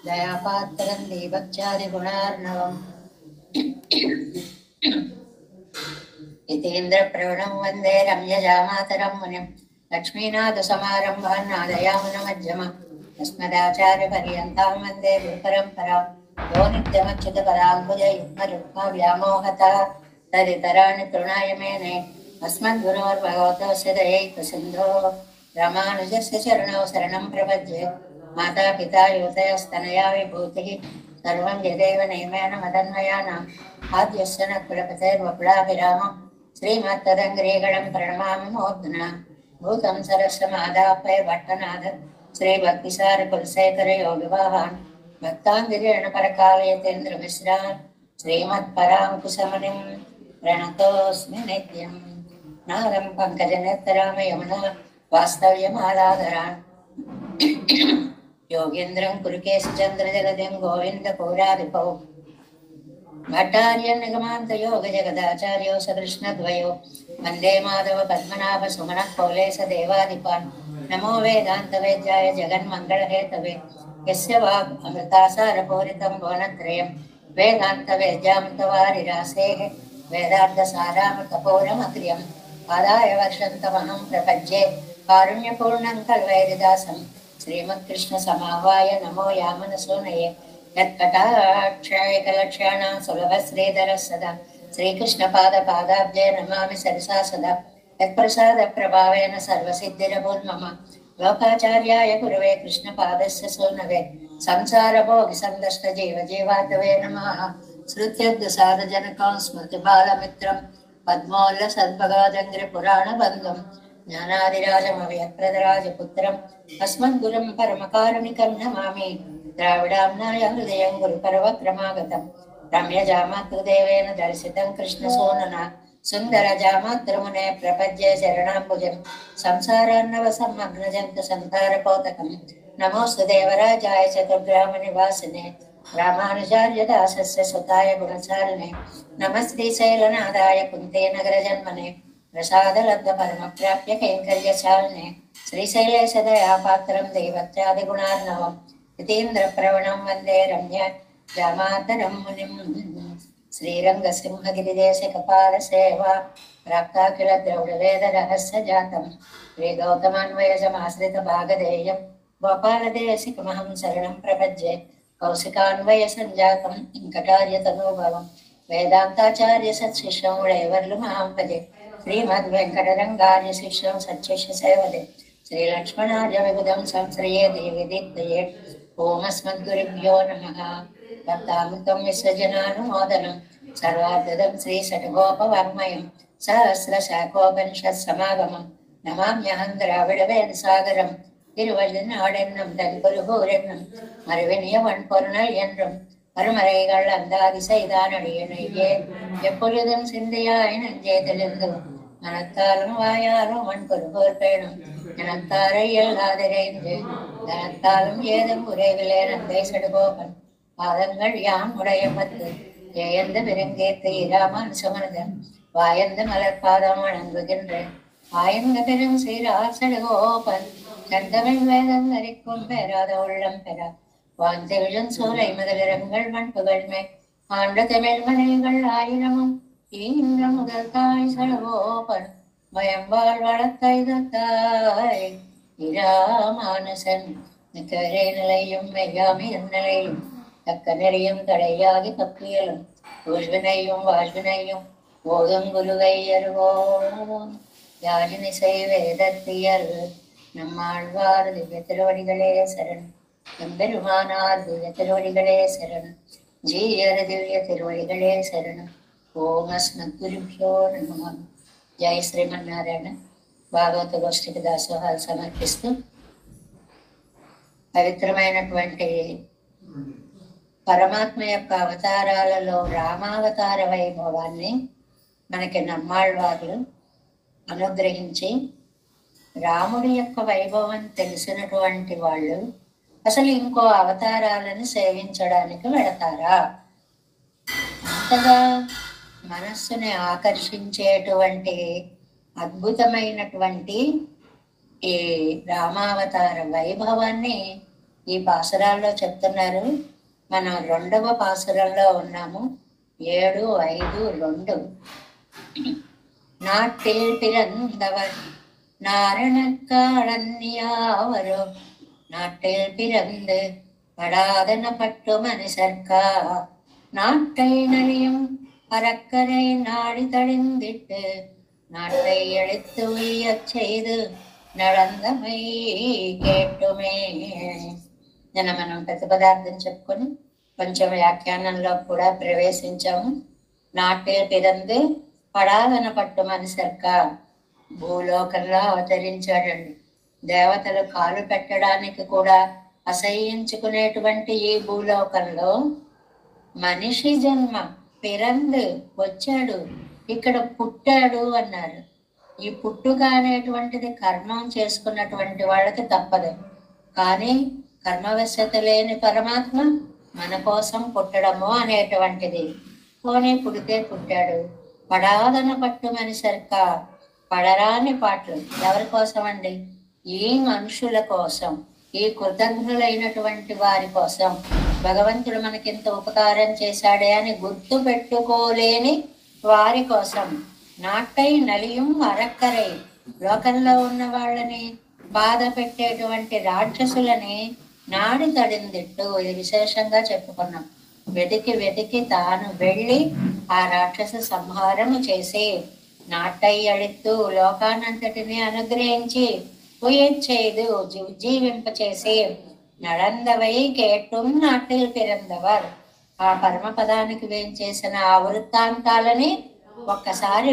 దయాపాత్రం దీపచారి గుణార్ణవం ఇతేంద్ర ప్రవణం వందే రమ్యజామాతరం మునిం లక్ష్మీనాథ సమారంభాన్ నాదయామున మధ్యమ అస్మదాచార్య పర్యంతం వందే గురుపరంపరా యో నిత్యమచ్యుత పదాంబుజ యుగ్మ రుక్మ వ్యామోహత తదితరాణి తృణాయ మేనే అస్మద్గురోర్భగవతోస్య దయైకసింధో రామానుజస్య చరణౌ శరణం ప్రపద్యే మాతా పితా యువతయస్తనయా విభూతిః సర్వం యదేవ నియమేన మదన్మయానాం ఆద్యస్య న కులపతైర్వకులాభిరామం శ్రీమత్తదంగ్రీగణం ప్రణమామి మోద్నా భూతం సరస్వ మాదాపైర్భట్టనాథ శ్రీ భక్తిసార కులశేఖర యోగివాహాన్ భక్తాంగిరేణ పరకాలయతేంద్ర మిశ్రాన్ శ్రీమత్పరాంకుశమునిం ప్రణతోస్మి నిత్యం నారం పంకజనేత్తరామ యమునా వాస్తవ్యమాలాధరాన్ योगेन्द्रं कुरुकेशचन्द्रजगदिं गोविन्दपौराधिपौ भट्टार्य निगमान्तयोगजगदाचार्यो सकृष्णद्वयो वन्दे माधव पद्मनाभ सुमनः कौलेश देवाधिपान् नमो वेदान्तवेद्याय जगन्मङ्गलहेतवे यस्य वाग् अमृतासारपूरितं भुवनत्रयं वेदान्तवेद्यामृतवारिरासेः वेदार्थसारामृतपौरमक्रियम् आदाय वर्षन्तमहं प्रपद्ये कारुण्यपूर्णं कल्वैरिदासं श्रीमत्कृष्ण समावाय नमो यामनसोनये यत्कटाक्षायकलक्ष्याणां सुलभ श्रीधर सदा श्रीकृष्णपादपादाब्जे नमामि सरसा सदा यत्प्रसादप्रभावेन सर्वसिद्धिरभून्मम लोकाचार्याय गुरवे कृष्णपादस्य सूनवे संसारभोगिसन्दष्टजीवजीवातवे नमः श्रुत्यद्साधजनकं स्मृतिबालमित्रं पद्मोल्लसद्भगादङ्घ्रिपुराणबन्धुं ज्ञानादिराजमव्यप्रदराजपुत्रम् अस्मद्गुरुं परमकारुणिकं नमामि द्राविडाम्नाय हृदयं गुरुपर्वक्रमागतं रम्यजामातृदेवेन दर्शितं कृष्णसूनुना सुन्दरजामातृमुने प्रपद्ये शरणाम्बुजं संसारार्णवसम्मग्नजन्तसन्तारपोतकं नमोऽस्तु देवराजाय चतुर्ग्रामनिवासिने रामानुजार्यदासस्य सुताय गुणचारिणे नमः श्रीशैलनाथाय कुन्तेनगरजन्मने प्रसादलब्धपरमप्राप्य कैङ्कर्यशालिने श्रीशैलेशदयापात्रं दैवत्यादिगुणार्णवम् यतीन्द्रप्रवणं वन्दे रम्य जामातरं मुनिं श्रीरङ्गसिंहगिरिदेशकपालसेवा प्राप्ताखिलद्रौडवेदरहस्यजातं श्रीगौतमान्वयसमाश्रितभागधेयं गोपालदेशिकमहं शरणं प्रपद्ये कौशिकान्वयसञ्जातं वेङ्कटार्यतनूभवं वेदान्ताचार्यसत्शिष्यं वैवर्लुमहं भजे श्रीमद्वेङ्कटरङ्गार्यशिष्यं सच्शिष्यसेवदे श्रीलक्ष्मणार्यविबुधं संश्रये देविदीप्तये ओमस्मद्गुरुभ्यो नमः भक्तामृतं विश्वजनानुमोदनं सर्वार्धदं श्रीषट्गोपवाङ्मयं सहस्रशाखोपनिषत्समागमं नमाम्यहं द्राविडवेदसागरं திருவள்ளுநாடென்னும் தன் குருகூரென்னும் மறுவினியவன் பொருணல் என்றும் மறுமறைகள் அந்தாதி செய்தானடியே எப்பொழுதும் சிந்தையாய் நெஞ்சே தெளிந்து மனத்தாலும் வாயாலும் மண் குருகூர் பேணும் எனத்தாரை இயலாதிரைந்து தனத்தாலும் ஏதும் உரைவிலே நந்தை சடுகோபன் பாதங்கள் யாம் உடைய பத்து ஜெயந்த பெருங்கேத்து இராமன் சுமனதன் வாயந்த மலர்பாதம் வணங்குகின்றேன் வாயந்த பெரும் சீரார் சடுகோபன் சந்தமிழ் வேதம் வரைக்கும் பெறாத உள்ளம் பெறா வாந்தெழும் சூளை முதலிரங்கள் மண்புகழ்மை ஆண்ட தமிழ் மனைகள் ஆயிரமும் ஈன்ற முதல் தாய் சடகோபன் பயம்பாள் வளர்த்தாய் இராமானுசன் கரே நிலையும் மெய்யாமி நிலையும் தக்க நெறியும் தடையாகி தப்பியலும் ஊழ்வினையும் வாழ்வினையும் ஓதும் குருவை அருவோம் யாழினிசை வேதத்தியல் நம்மாழ்வார் திவ்ய திருவடிகளே சரண் எம்பெருமானார் திவ்ய திருவடிகளே சரணம் ஜீயர் திவ்ய திருவடிகளே சரணம் ఓం అస్మద్గురుభ్యో నమః. జై శ్రీమన్నారాయణ. భాగవత గోష్ఠికి దాసోహాలు సమర్పిస్తూ పవిత్రమైనటువంటి పరమాత్మ యొక్క అవతారాలలో రామావతార వైభవాన్ని మనకి నమ్మాళ్వార్లు అనుగ్రహించి రాముడి యొక్క వైభవం తెలిసినటువంటి వాళ్ళు అసలు ఇంకో అవతారాలను సేవించడానికి వెళతారా? అంతగా మనస్సుని ఆకర్షించేటువంటి అద్భుతమైనటువంటి ఈ రామావతార వైభవాన్ని ఈ పాసురాల్లో చెప్తున్నారు. మనం 2వ పాసురంలో ఉన్నాము. 7:5:2 நாட்டில் பிறந்தவர் நாரணக்காளன்யாவரோ நாட்டில் பிறந்து படாதன பட்டு மனுஷர்க்கா நாட்டை நழியும் பறக்கரை நாடி தழிந்திட்டு நாட்டை அழித்து உய்யச் செய்து నడందమై కేటుమే. నిన్న మనం ప్రతిపదార్థం చెప్పుకొని కొంచెం వ్యాఖ్యానంలో కూడా ప్రవేశించాము. నాటే పిరందు పడాలన పట్టు మనిసర్క భూలోకంలో అవతరించాడండి. దేవతలు కాలు పెట్టడానికి కూడా అసహ్యించుకునేటువంటి ఈ భూలోకంలో మనిషి జన్మ పిరందు వచ్చాడు, ఇక్కడ పుట్టాడు అన్నారు. ఈ పుట్టుక అనేటువంటిది కర్మం చేసుకున్నటువంటి వాళ్ళకి తప్పదు. కానీ కర్మవశ్యత లేని పరమాత్మ మన కోసం పుట్టడము అనేటువంటిది. పోనీ పుడితే పుట్టాడు. పడాదన పట్టు మనిసర్క పడరాని పాటలు ఎవరి కోసం అండి? ఈ మనుషుల కోసం, ఈ కృతజ్ఞులైనటువంటి వారి కోసం. భగవంతుడు మనకింత ఉపకారం చేశాడే అని గుర్తు పెట్టుకోలేని వారి కోసం. నాటై నలియం అరక్కరై లోకంలో ఉన్న వాళ్ళని బాధ పెట్టేటువంటి రాక్షసులని నాడి తడిందిట్టు. ఇది విశేషంగా చెప్పుకున్నాం. వెతికి వెతికి తాను వెళ్ళి ఆ రాక్షస సంహారము చేసి నాటై అడిత్తు లోకానంతటిని అనుగ్రహించి ఉయచ్చేదు జీవింపచేసి నడందవై కేట్టుం నాటిల్ పిరందవర్. ఆ పరమపదానికి వేంచేసిన ఆ వృత్తాంతాలని ఒక్కసారి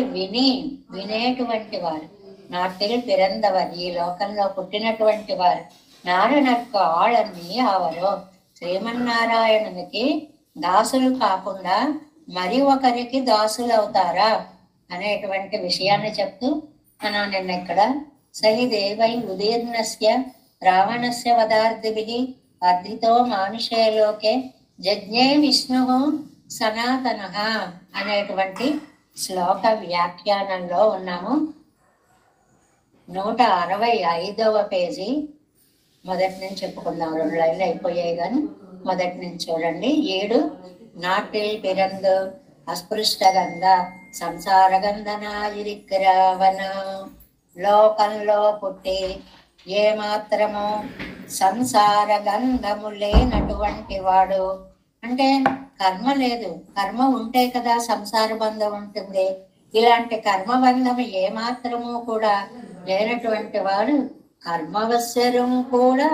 వినేటువంటి వారు నాటిల్ పిరందవర్, ఈ లోకంలో పుట్టినటువంటి వారు. నారాయణకు ఆళన్ని ఆవరో శ్రీమన్నారాయణునికి దాసులు కాకుండా మరి ఒకరికి దాసులు అవుతారా అనేటువంటి విషయాన్ని చెప్తూ మనం నిన్న ఇక్కడ సహిదేవై ఉదీర్ణస్య రావణస్య వదార్థిభిః అర్ధితో మానుషే లోకే జజ్ఞే విష్ణు సనాతనః అనేటువంటి శ్లోక వ్యాఖ్యానంలో ఉన్నాము. 165వ పేజీ మొదటి నుంచి చెప్పుకుందాం. 2 లైన్లు అయిపోయాయి కానీ మొదటి నుంచి చూడండి. 7 నాటిల్ పిరందు అస్పృష్ట గంధ సంసార గంధనాయిరిగ్రావన. లోకంలో పుట్టి ఏ మాత్రము సంసార గంధము లేనటువంటి వాడు, అంటే కర్మ లేదు, కర్మ ఉంటే కదా సంసార బంధం ఉంటుంది. ఇలాంటి కర్మబంధం ఏ మాత్రము కూడా లేనటువంటి వాడు కర్మవశ్యరం కూడా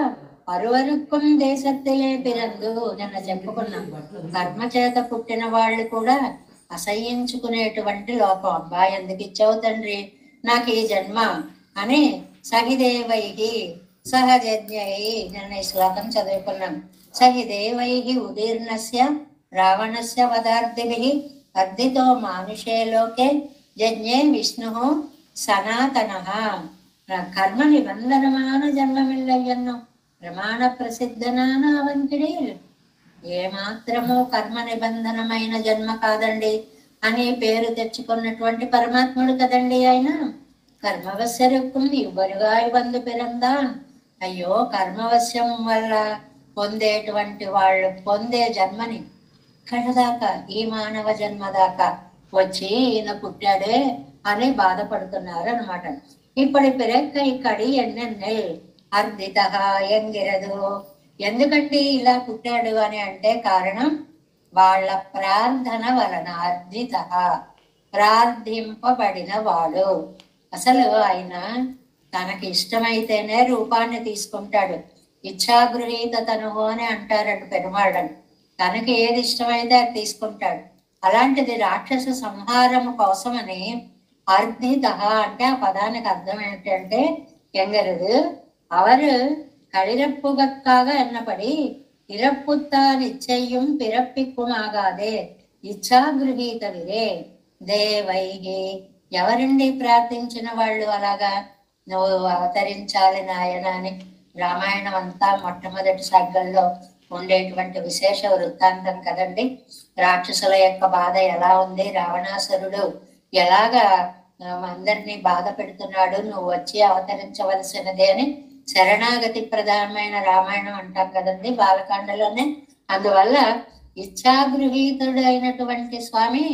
పరువరుక్కం దేశత్తిలే పిరందు. నిన్న చెప్పుకున్నాం, కర్మ చేత పుట్టిన వాళ్ళు కూడా అసహ్యించుకునేటువంటి లోకం. అబ్బా ఎందుకు ఇచ్చావు తండ్రి నాకు ఈ జన్మ అని సహిదేవై సహజజ్ఞై నిన్న ఈ శ్లోకం చదువుకున్నాం. సహిదేవై ఉదీర్ణస్య రావణస్య వదార్థిభిః అర్ధితో మానుషే లోకే యజ్ఞే విష్ణు సనాతనః. కర్మ నిబంధనమాన జన్మమిల్లయ్యన్ను ప్రమాణ ప్రసిద్ధనాన అవంతిడి. ఏమాత్రము కర్మ నిబంధనమైన జన్మ కాదండి అని పేరు తెచ్చుకున్నటువంటి పరమాత్ముడు కదండి ఆయన. కర్మవశ్యరుక్కుం ఇవ్వరుగాయ బంధు పిరందాన్. అయ్యో కర్మవశ్యం వల్ల పొందేటువంటి వాళ్ళు పొందే జన్మని ఇక్కడ దాకా ఈ మానవ జన్మ దాకా వచ్చి ఈయన పుట్టాడే అని బాధపడుతున్నారు అనమాట. ఇప్పుడు పిరక్కై కడి ఎన్నెన్నెల్ అర్ధిత ఎంగిరదు. ఎందుకంటే ఇలా పుట్టాడు అని అంటే కారణం వాళ్ళ ప్రార్థన వలన. అర్ధిత ప్రార్థింపబడిన వాడు. అసలు ఆయన తనకి ఇష్టమైతేనే రూపాన్ని తీసుకుంటాడు. ఇచ్ఛాగృహీత తనువు అని అంటారంట పెరుమాళ్ళని. తనకి ఏది ఇష్టమైతే అది తీసుకుంటాడు. అలాంటిది రాక్షస సంహారము కోసమని అర్ధిత అంటే ఆ పదానికి అర్థం ఏంటంటే ఎంగరదు. అవరు களிரப்புகக்காக ఎన్నపడి ఇరప్పుత్తా నిశ్చయం పిరప్పిక్కుమాగాదే ఇచ్ఛాగృహీతవిరే దేవైహి. ఎవరండి ప్రార్థించిన వాళ్ళు అలాగా నువ్వు అవతరించాలి నాయన అని? రామాయణం అంతా మొట్టమొదటి సర్గంలో ఉండేటువంటి విశేష వృత్తాంతం కదండి. రాక్షసుల యొక్క బాధ ఎలా ఉంది, రావణాసురుడు ఎలాగా అందరినీ బాధ పెడుతున్నాడు, నువ్వు వచ్చి అవతరించవలసినదే అని శరణాగతి ప్రధానమైన రామాయణం అంటాం కదండి బాలకాండలోనే. అందువల్ల ఇచ్ఛాగృహీతుడైనటువంటి స్వామి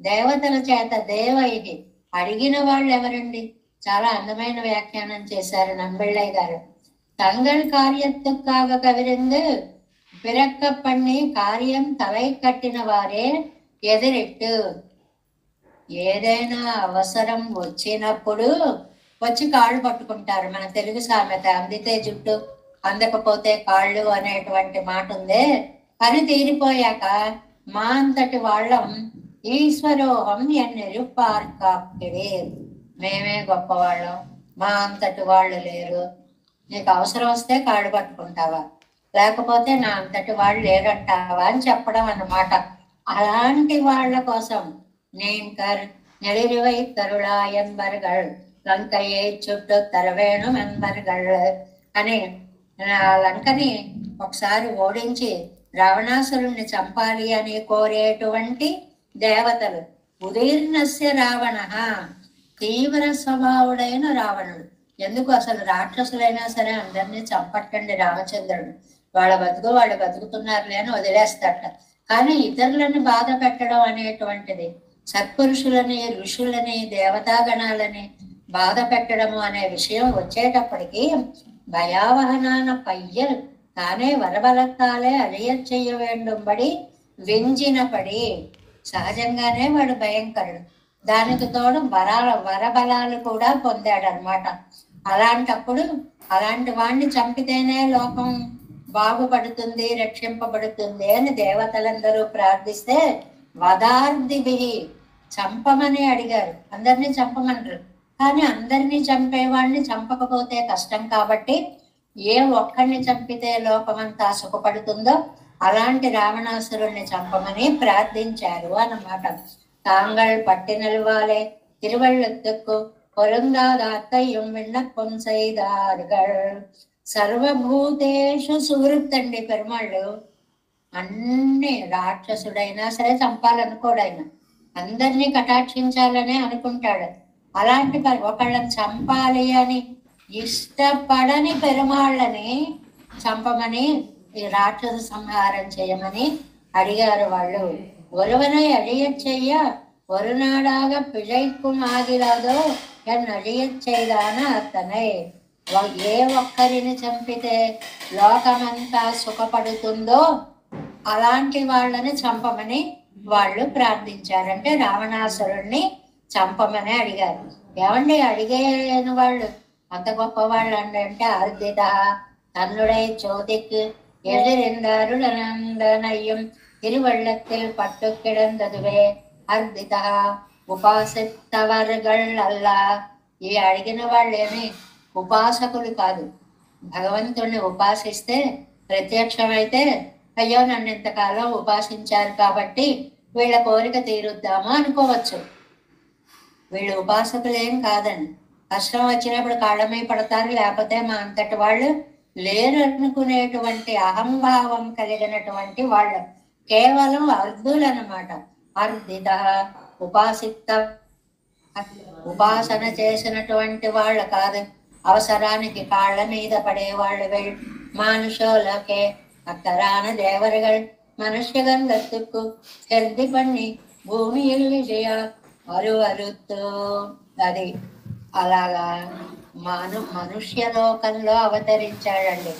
దేవతల చేత దేవైహి అడిగిన వాళ్ళు ఎవరండి? చాలా అందమైన వ్యాఖ్యానం చేశారు నంబిళ్ళయ్య గారు. తంగల్ కార్యత్తుకాగ కవిరిందు పిరక్కపన్ని కార్యం తలై కట్టిన వారే ఎదిరెట్టు. ఏదైనా అవసరం వచ్చినప్పుడు వచ్చి కాళ్ళు పట్టుకుంటారు. మన తెలుగు సామెత అందితే జుట్టు అందకపోతే కాళ్ళు అనేటువంటి మాట ఉందే, పని తీరిపోయాక మా అంతటి వాళ్ళం ఈశ్వరోహం ఎన్నెరుపార్కాక్కిడే, మేమే గొప్పవాళ్ళం, మా అంతటి వాళ్ళు లేరు, నీకు అవసరం వస్తే కాళ్ళు పట్టుకుంటావా, లేకపోతే నా అంతటి వాళ్ళు లేరంటావా అని చెప్పడం అన్నమాట. అలాంటి వాళ్ళ కోసం நீங்கர் நெளிருவை தருளாயன்பர்கள் లంకయ్యే చుట్టూ తరవేణు మెంబర్గల్ అని లంకని ఒకసారి ఓడించి రావణాసురుణ్ణి చంపాలి అని కోరేటువంటి దేవతలు. ఉదీర్ణస్య రావణ, తీవ్ర స్వభావుడైన రావణుడు. ఎందుకు అసలు రాక్షసులైనా సరే అందరినీ చంపట్టండి రామచంద్రుడు, వాళ్ళ బతుకు వాళ్ళు బతుకుతున్నారులే అని వదిలేస్తట. కానీ ఇతరులని బాధ పెట్టడం అనేటువంటిది, సత్పురుషులని ఋషులని దేవతాగణాలని బాధ పెట్టడము అనే విషయం వచ్చేటప్పటికి భయావహనాన పయ్యలు తానే వరబలத்தாலே అழிయச் செய்ய వేండుంబడి వెంజినపడి. సహజంగానే వాడు భయంకరుడు, దానికి తోడు వరబలాలు కూడా పొందాడు అనమాట. అలాంటప్పుడు అలాంటి వాణ్ణి చంపితేనే లోకం బాగుపడుతుంది, రక్షింపబడుతుంది అని దేవతలందరూ ప్రార్థిస్తే వదార్దిభి చంపమని అడిగారు. అందరినీ చంపమనరు, కానీ అందరినీ చంపేవాడిని చంపకపోతే కష్టం కాబట్టి ఏ ఒక్కడిని చంపితే లోకమంతా సుఖపడుతుందో అలాంటి రావణాసురుణ్ణి చంపమని ప్రార్థించారు అన్నమాట. తాంగల్ పట్టినల్వాలే తిరువళ్ళెత్తుకు పొరుంగాదాత్తయ్యం విన్నప్పం సైదారుగల్. సర్వభూతేషు సువృత్తండి పెరుమాళ్ళు. అన్ని రాక్షసుడైనా సరే చంపాలనుకోడైనా, అందరినీ కటాక్షించాలనే అనుకుంటాడు. అలాంటి ఒకళ్ళని చంపాలి అని ఇష్టపడని పెరుమాళ్ళని చంపమని, ఈ రాక్షస సంహారం చేయమని అడిగారు వాళ్ళు. ఒరువనై అழிయச் செய்ய ஒரு நாடாக பிழைக்கும் ஆகிறாதோ என் అழிయச் செய்தான అతనై. ఏ ఒక్కరిని చంపితే లోకమంతా సుఖపడుతుందో అలాంటి వాళ్ళని చంపమని వాళ్ళు ప్రార్థించారు. అంటే రావణాసురుణ్ణి చంపమని అడిగారు. ఏమండి అడిగేని వాళ్ళు అంత గొప్ప వాళ్ళు అంటే అర్దిత తన్నుడై చోదిக்கு எதிரென்றாருடனந்தனையும் திருவள்ளத்தில் பட்டு கிடந்ததுவே అర్దిత ఉపాసితవర్గల్ అల్లా. ఈ అడిగిన వాళ్ళేమి ఉపాసకులు కాదు. భగవంతుణ్ణి ఉపాసిస్తే ప్రత్యక్షమైతే అయ్యో నన్ను ఇంతకాలం ఉపాసించారు కాబట్టి వీళ్ళ కోరిక తీరుద్దామా అనుకోవచ్చు. వీళ్ళు ఉపాసకులు ఏం కాదండి. కష్టం వచ్చినప్పుడు కాళ్ళమై పడతారు, లేకపోతే మా అంతటి వాళ్ళు లేరు అనుకునేటువంటి అహంభావం కలిగినటువంటి వాళ్ళు కేవలం అర్ధులన్నమాట. అర్ధిత ఉపాసిత ఉపాసన చేసినటువంటి వాళ్ళు కాదు. అవసరానికి కాళ్ళ మీద పడేవాళ్ళు వీళ్ళు. మానుషోలకే అక్కరాన దేవరగల్ మనుష్యగంగత్తుకు చెర్ది పన్ని భూమి ఎల్లి చేయ అరువరుతూ. అది అలాగా మనుష్య లోకంలో అవతరించాడండి.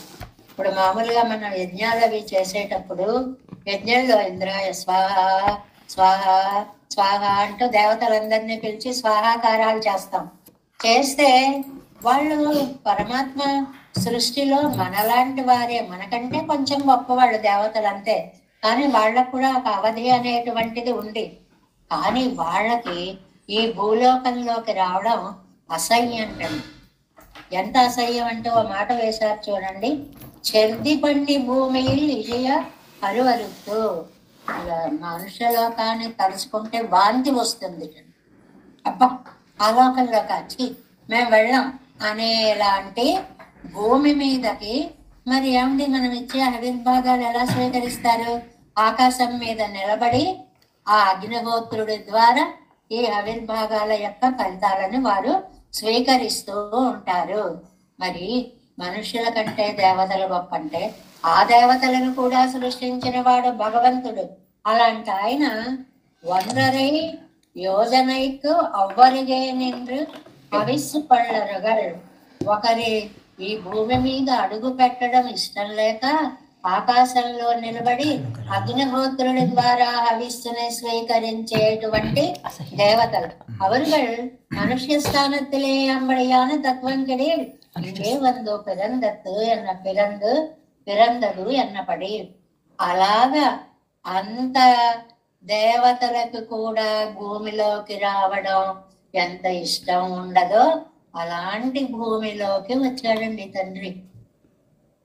ఇప్పుడు మామూలుగా మనం యజ్ఞాలు అవి చేసేటప్పుడు యజ్ఞంలో ఇంద్రాయ స్వాహ స్వాహ స్వాహ అంటూ దేవతలందరినీ పిలిచి స్వాహాకారాలు చేస్తాం. చేస్తే వాళ్ళు పరమాత్మ సృష్టిలో మనలాంటి వారే, మనకంటే కొంచెం గొప్పవాళ్ళు దేవతలు అంతే. కానీ వాళ్ళకు కూడా ఒక అవధి అనేటువంటిది ఉంది. కానీ వాళ్ళకి ఈ భూలోకంలోకి రావడం అసహ్యం. ఎంత అసహ్యం అంటే ఓ మాట వేశారు చూడండి, చెర్ది పండి భూమి ఇజయ అరువరుతూ. మనుష్యలోకాన్ని తలుచుకుంటే వాంతి వస్తుంది. అబ్బా ఆ లోకంలో కాచి మేము వెళ్ళాం అనేలాంటి భూమి మీదకి మరి ఏమిటి మనం ఇచ్చే ఆవిర్భాగాలు ఎలా స్వీకరిస్తారు? ఆకాశం మీద నిలబడి ఆ అగ్నిహోత్రుడి ద్వారా ఈ ఆవిర్భాగాల యొక్క ఫలితాలను వారు స్వీకరిస్తూ ఉంటారు. మరి మనుషుల కంటే దేవతల గొప్ప అంటే ఆ దేవతలను కూడా సృష్టించిన వాడు భగవంతుడు. అలాంటి ఆయన ஒன்றரை யோஜனைக்கு అవ్వరిగే నిండ్రు అవిస్సు పళ్ళరుగల్. ఒకరి ఈ భూమి మీద అడుగు పెట్టడం ఇష్టం లేక ఆకాశంలో నిలబడి అగ్నిహోత్రుడి ద్వారా హవిస్సుని స్వీకరించేటువంటి దేవతలు அவர்கள் மனுஷ ஸ்தானத்திலே அம்படியான தத்துவங்களில் இங்கே வந்து பிறந்தது என்ன பிறந்தது ఎన్నపడి. అలాగా అంత దేవతలకు కూడా భూమిలోకి రావడం ఎంత ఇష్టం ఉండదో అలాంటి భూమిలోకి వచ్చాడండి తండ్రి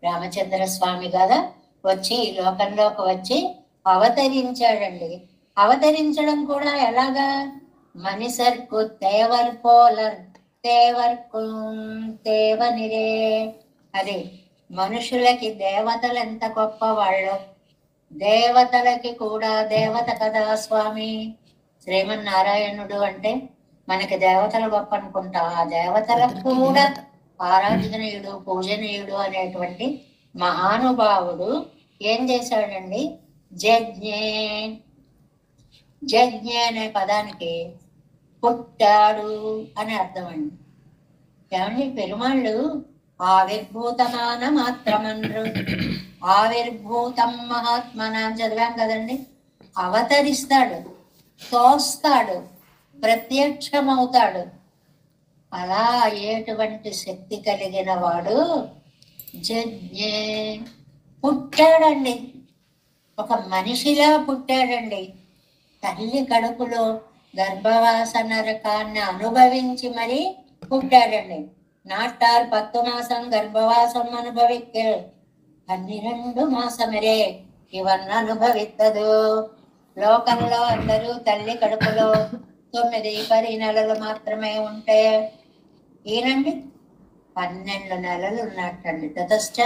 రామచంద్ర స్వామి కదా. వచ్చి ఈ లోకంలోకి వచ్చి అవతరించాడండి. అవతరించడం కూడా ఎలాగా? మనిషర్కు తేవర్ పోలర్ తేవర్కు తేవనిరే. అది మనుషులకి దేవతలు ఎంత గొప్ప వాళ్ళు, దేవతలకి కూడా దేవత కదా స్వామి. శ్రీమన్నారాయణుడు అంటే మనకి దేవతలు గొప్ప అనుకుంటా, ఆ దేవతలకు కూడా ఆరాధనీయుడు పూజనీయుడు అనేటువంటి మహానుభావుడు ఏం చేశాడండి? జజ్ఞే అనే పదానికి పుట్టాడు అని అర్థం అండి. ఏమండి, పెరుమాళ్ళు ఆవిర్భూతమాన మాత్రమన్రు, ఆవిర్భూతం మహాత్మన అని చదివాం కదండి. అవతరిస్తాడు, తోస్తాడు, ప్రత్యక్షమవుతాడు. అలా అయ్యేటువంటి శక్తి కలిగిన వాడు జజ్ఞే పుట్టాడండి. ఒక మనిషిలా పుట్టాడండి. తల్లి కడుపులో గర్భవాస నరకాన్ని అనుభవించి మరి పుట్టాడండి. నాటార్ 10 మాసం గర్భవాసం అనుభవిక్కు 12 మాసమరే ఇవన్నీ అనుభవిత్తదు. లోకంలో అందరూ తల్లి కడుపులో 9-10 నెలలు మాత్రమే ఉంటే ఈయనండి 12 నెలలు ఉన్నట్టండి. తతశ్చ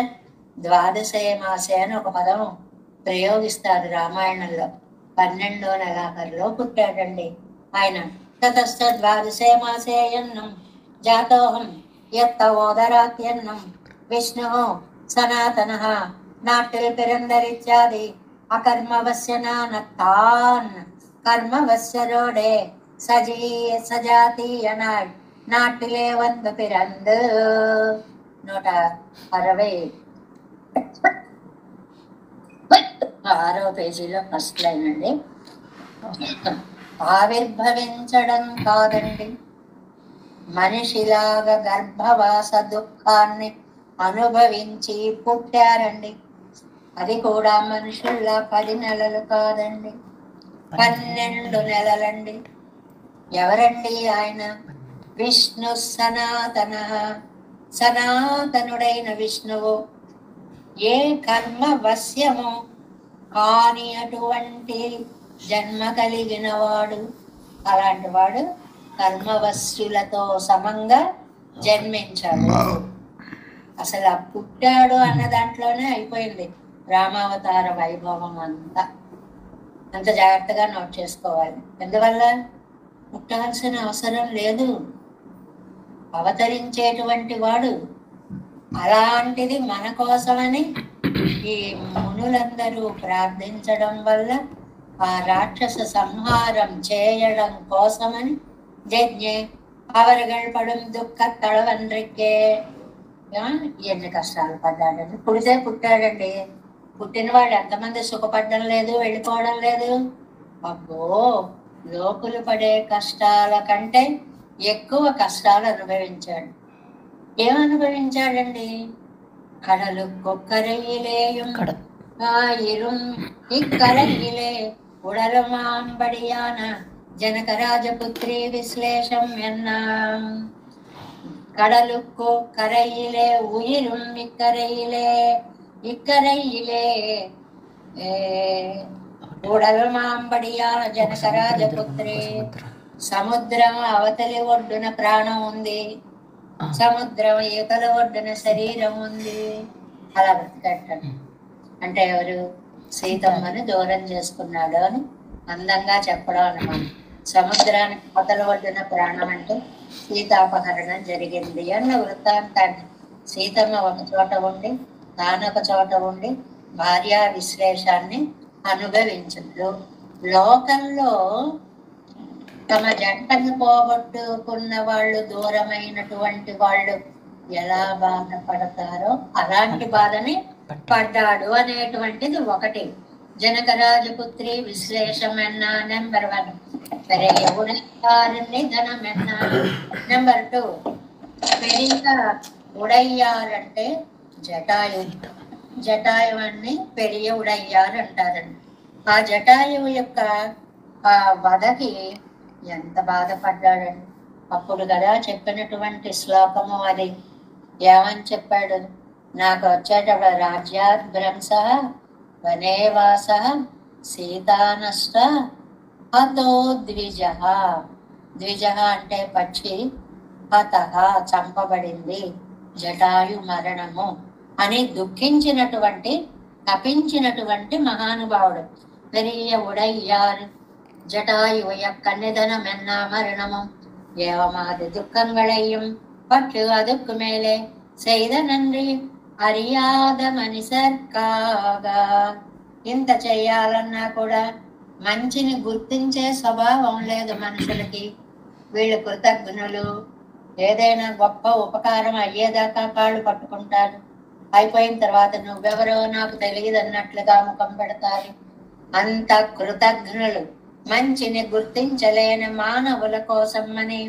ద్వాదశే మాసే అని ఒక పదం ప్రయోగిస్తారు రామాయణంలో. 12వ నెలాఖరులో పుట్టాడండి ఆయన. తతశ్చ ద్వాదశే మాసే యన్నం జాతోహం యత్తవోదరాత్యన్నం విష్ణు సనాతన నాటిల్ పిరందరిత్యాది అకర్మవస్య నానత్తాన్ కర్మవస్యరోడే సజాతీయనాడ్ నాటిలే వంద పిరందు. 166వ పేజీలో ఫస్ట్ లైన్ అండి. ఆవిర్భవించడం కాదండి, మనిషిలాగా గర్భవాస దుఃఖాన్ని అనుభవించి పుట్టారండి. అది కూడా మనుషుల్లా 10 నెలలు కాదండి, 12 నెలలండి. ఎవరండి ఆయన? విష్ణు సనాతన, సనాతనుడైన విష్ణువు. ఏ కర్మ వశ్యము కాని అటువంటి జన్మ కలిగిన వాడు. అలాంటి వాడు కర్మవశ్యులతో సమంగా జన్మించాడు. అసలు ఆ పుట్టాడు అన్న దాంట్లోనే అయిపోయింది రామావతార వైభవం అంతా. అంత జాగ్రత్తగా నోట్ చేసుకోవాలి. ఎందువల్ల? పుట్టాల్సిన అవసరం లేదు, అవతరించేటువంటి వాడు. అలాంటిది మన కోసమని ఈ మునులందరూ ప్రార్థించడం వల్ల ఆ రాక్షస సంహారం చేయడం కోసమని జజ్ఞే అవர்கள் పடும் దుఃఖ తళవన్రికే. ఎన్ని కష్టాలు పడ్డాడండి. పుడితే పుట్టాడండి. పుట్టిన వాడు ఎంతమంది సుఖపడడం లేదు, వెళ్ళిపోవడం లేదు. అబ్బో, లోకులు పడే కష్టాల కంటే ఎక్కువ కష్టాలు అనుభవించాడు. ఏమనుభవించాడండి? కడలు కొక్కరయిలేయం ఇరుం ఇక్కరయిలే ఉడలమాంబడియాన జనకరాజపుత్రి విశ్లేషం ఎన్నాం. கடலுக்கோ கரையிலே உயிரும் இக்கரையிலே இக்கரையிலே ఉడలమాంబడియాన జనకరాజపుత్రి. సముద్రం అవతలి ఒడ్డున ప్రాణం ఉంది, సముద్రం ఈతల ఒడ్డున శరీరం ఉంది. అలా బ్రతికట్టాడు. అంటే ఎవరు? సీతమ్మని దూరం చేసుకున్నాడు అని అందంగా చెప్పడం అన్నమాట. సముద్రానికి అవతల ఒడ్డున ప్రాణం అంటే సీతాపహరణం జరిగింది అన్న వృత్తాంతాన్ని సీతమ్మ ఒక చోట ఉండి తానొక చోట ఉండి భార్యా విశ్లేషాన్ని అనుభవించు. లోకంలో తమ జంటను పోగొట్టుకున్న వాళ్ళు, దూరమైనటువంటి వాళ్ళు ఎలా బాధపడతారో అలాంటి బాధని పడ్డాడు అనేటువంటిది ఒకటి. జనకరాజపుత్రి విశ్లేషమన్న నెంబర్ 1. పెరియ ఉడయ్యారున్న నెంబర్ 2. పెరియ ఉడయ్యారంటే జటాయు. జటాయువుని పెరియ ఉడయ్యారు అంటారండి. ఆ జటాయువు యొక్క ఆ వధకి ఎంత బాధపడ్డాడండి. అప్పుడు కదా చెప్పినటువంటి శ్లోకము అది. ఏమని చెప్పాడు? నాకు వచ్చేటప్పుడు రాజ్యాద్భ్రంశ వనేవాస సీతానష్ట హతో ద్విజ. ద్విజ అంటే పక్షి, హత చంపబడింది, జటాయు మరణము అని దుఃఖించినటువంటి తపించినటువంటి మహానుభావుడు. పెరియ ఉడయ్యారు ஜட்டாயு கண்ணிதனம் என்ன மரணமும் ஏவமாது துக்கங்களையும் பற்று அதுக்கு மேலே செய்த நன்றி அறியாத మనిషర్కాగ. ఇంత చెయ్యాలన్నా కూడా మంచిని గుర్తించే స్వభావం లేదు మనుషులకి. వీళ్ళు కృతజ్ఞులు. ఏదైనా గొప్ప ఉపకారం అయ్యేదాకా కాళ్ళు పట్టుకుంటారు. అయిపోయిన తర్వాత నువ్వెవరో నాకు తెలియదు అన్నట్లుగా ముఖం పెడతారు. అంత కృతజ్ఞులు. మంచిని గుర్తించలేని మానవుల కోసం అని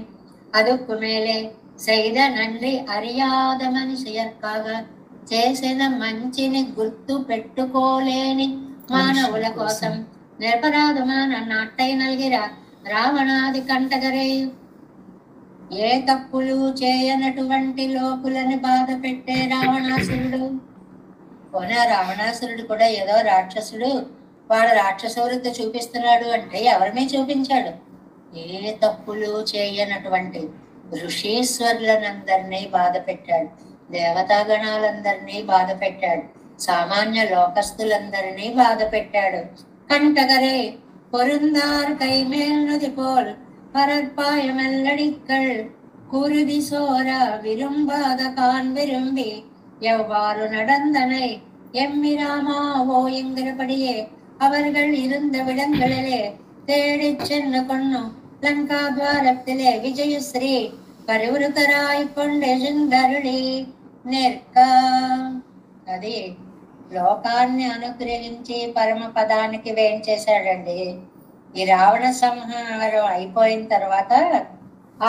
అదుకు మేలే செய்த நன்றி அறியாத మనిషియర్కాగా. చేసిన మంచిని గుర్తు పెట్టుకోలేని మానవుల కోసం నిరపరాధమాన నాట్టై నల్గిరా రావణాది కంటగరే. ఏ తప్పులు చేయనటువంటి లోకులని బాధ పెట్టే రావణాసురుడు. పోనా రావణాసురుడు కూడా ఏదో రాక్షసుడు, వాడు రాక్షసవృత్తి చూపిస్తున్నాడు అంటే ఎవరిని చూపించాడు? ఏ తప్పులు చేయనటువంటి ఋషీశ్వరులనందరినీ బాధ పెట్టాడు, దేవతాగణాలందరినీ బాధ పెట్టాడు, సామాన్య లోకస్తులందరినీ బాధ పెట్టాడు. కంటగరే పొరుందార్ కైమేల్నది పోల్ பரற்பாயமெல்லடிக்கள் குருதி சோர விரும்பாத கான் விரும்பி எவ்வாறு நடந்தனை எம்மிராமாவோ என்கிறபடியே அவர்கள் இருந்த விடங்களிலே தேடிச் சென்று கொண்ணும் லங்கா துவாரத்திலே விஜயஸ்ரீ పరివృతరాయి కొండెజుందరుడి నిర్క. అది లోకాన్ని అనుగ్రహించి పరమ పదానికి వేంచేశాడండి. ఈ రావణ సంహారం అయిపోయిన తర్వాత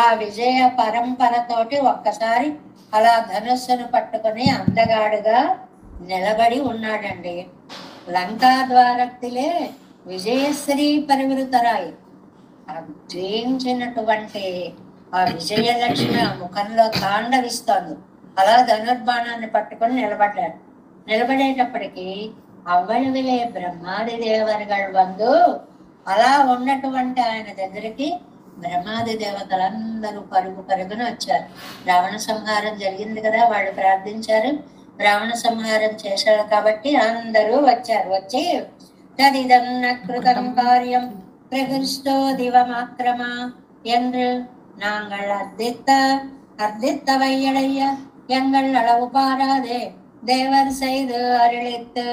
ఆ విజయ పరంపరతోటి ఒక్కసారి అలా ధనుస్సును పట్టుకుని అందగాడుగా నిలబడి ఉన్నాడండి. లంకా ద్వారక్తిలే విజయశ్రీ పరివృతరాయి. జయించినటువంటి ఆ విజయలక్ష్మి ఆ ముఖంలో తాండవిస్తోంది. అలా ధనుర్బాణాన్ని పట్టుకొని నిలబడ్డాడు. నిలబడేటప్పటికి అవ్వళవిలే బ్రహ్మాది దేవరుகள் వందు అలా ఉన్నటువంటి ఆయన దగ్గరికి బ్రహ్మాది దేవతలందరూ పరుగు పరుగున వచ్చారు. రావణ సంహారం జరిగింది కదా, వాళ్ళు ప్రార్థించారు. రావణ సంహారం చేశారు కాబట్టి అందరూ వచ్చారు. వచ్చి తదిదన్న కృతం కార్యం ప్రహృష్టో దివమాక్రమ என்று நாங்கள் அர்த்தித்த வையடைய எங்கள் அளவு பாராదే దేవర్ సైదు అరుళిత్తు.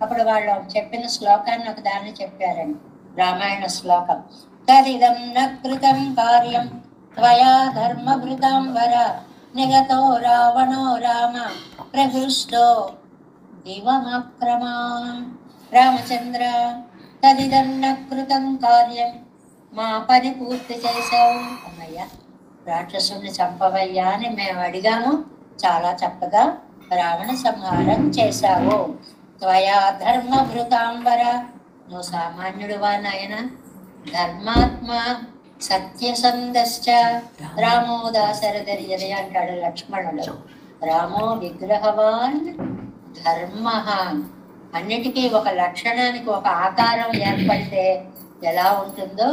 అప్పుడు వాళ్ళు చెప్పిన శ్లోకాన్ని ఒక దాన్ని చెప్పారండి, రామాయణ శ్లోకం. తదిదం నృతం కార్యం త్వయా ధర్మభృతం వర నిగతో రావణో రామ ప్రహృష్టో దివమాక్రమా. రామచంద్ర, తదిదం నృతం కార్యం, మా పని పూర్తి చేశావు అమ్మయ్యా, రాక్షసుని చంపవయ్యా అని మేము అడిగాము, చాలా చక్కగా రావణ సంహారం చేశావు. త్వయా ధర్మభృతాంబర, నువ్వు సామాన్యుడువా నాయన, ధర్మాత్మ సత్యసంధశ్చ రామో దాశరథర్యదే అంటాడు లక్ష్మణుడు. రామో విగ్రహవాన్ ధర్మ. అన్నిటికీ ఒక లక్షణానికి ఒక ఆకారం ఏర్పడితే ఎలా ఉంటుందో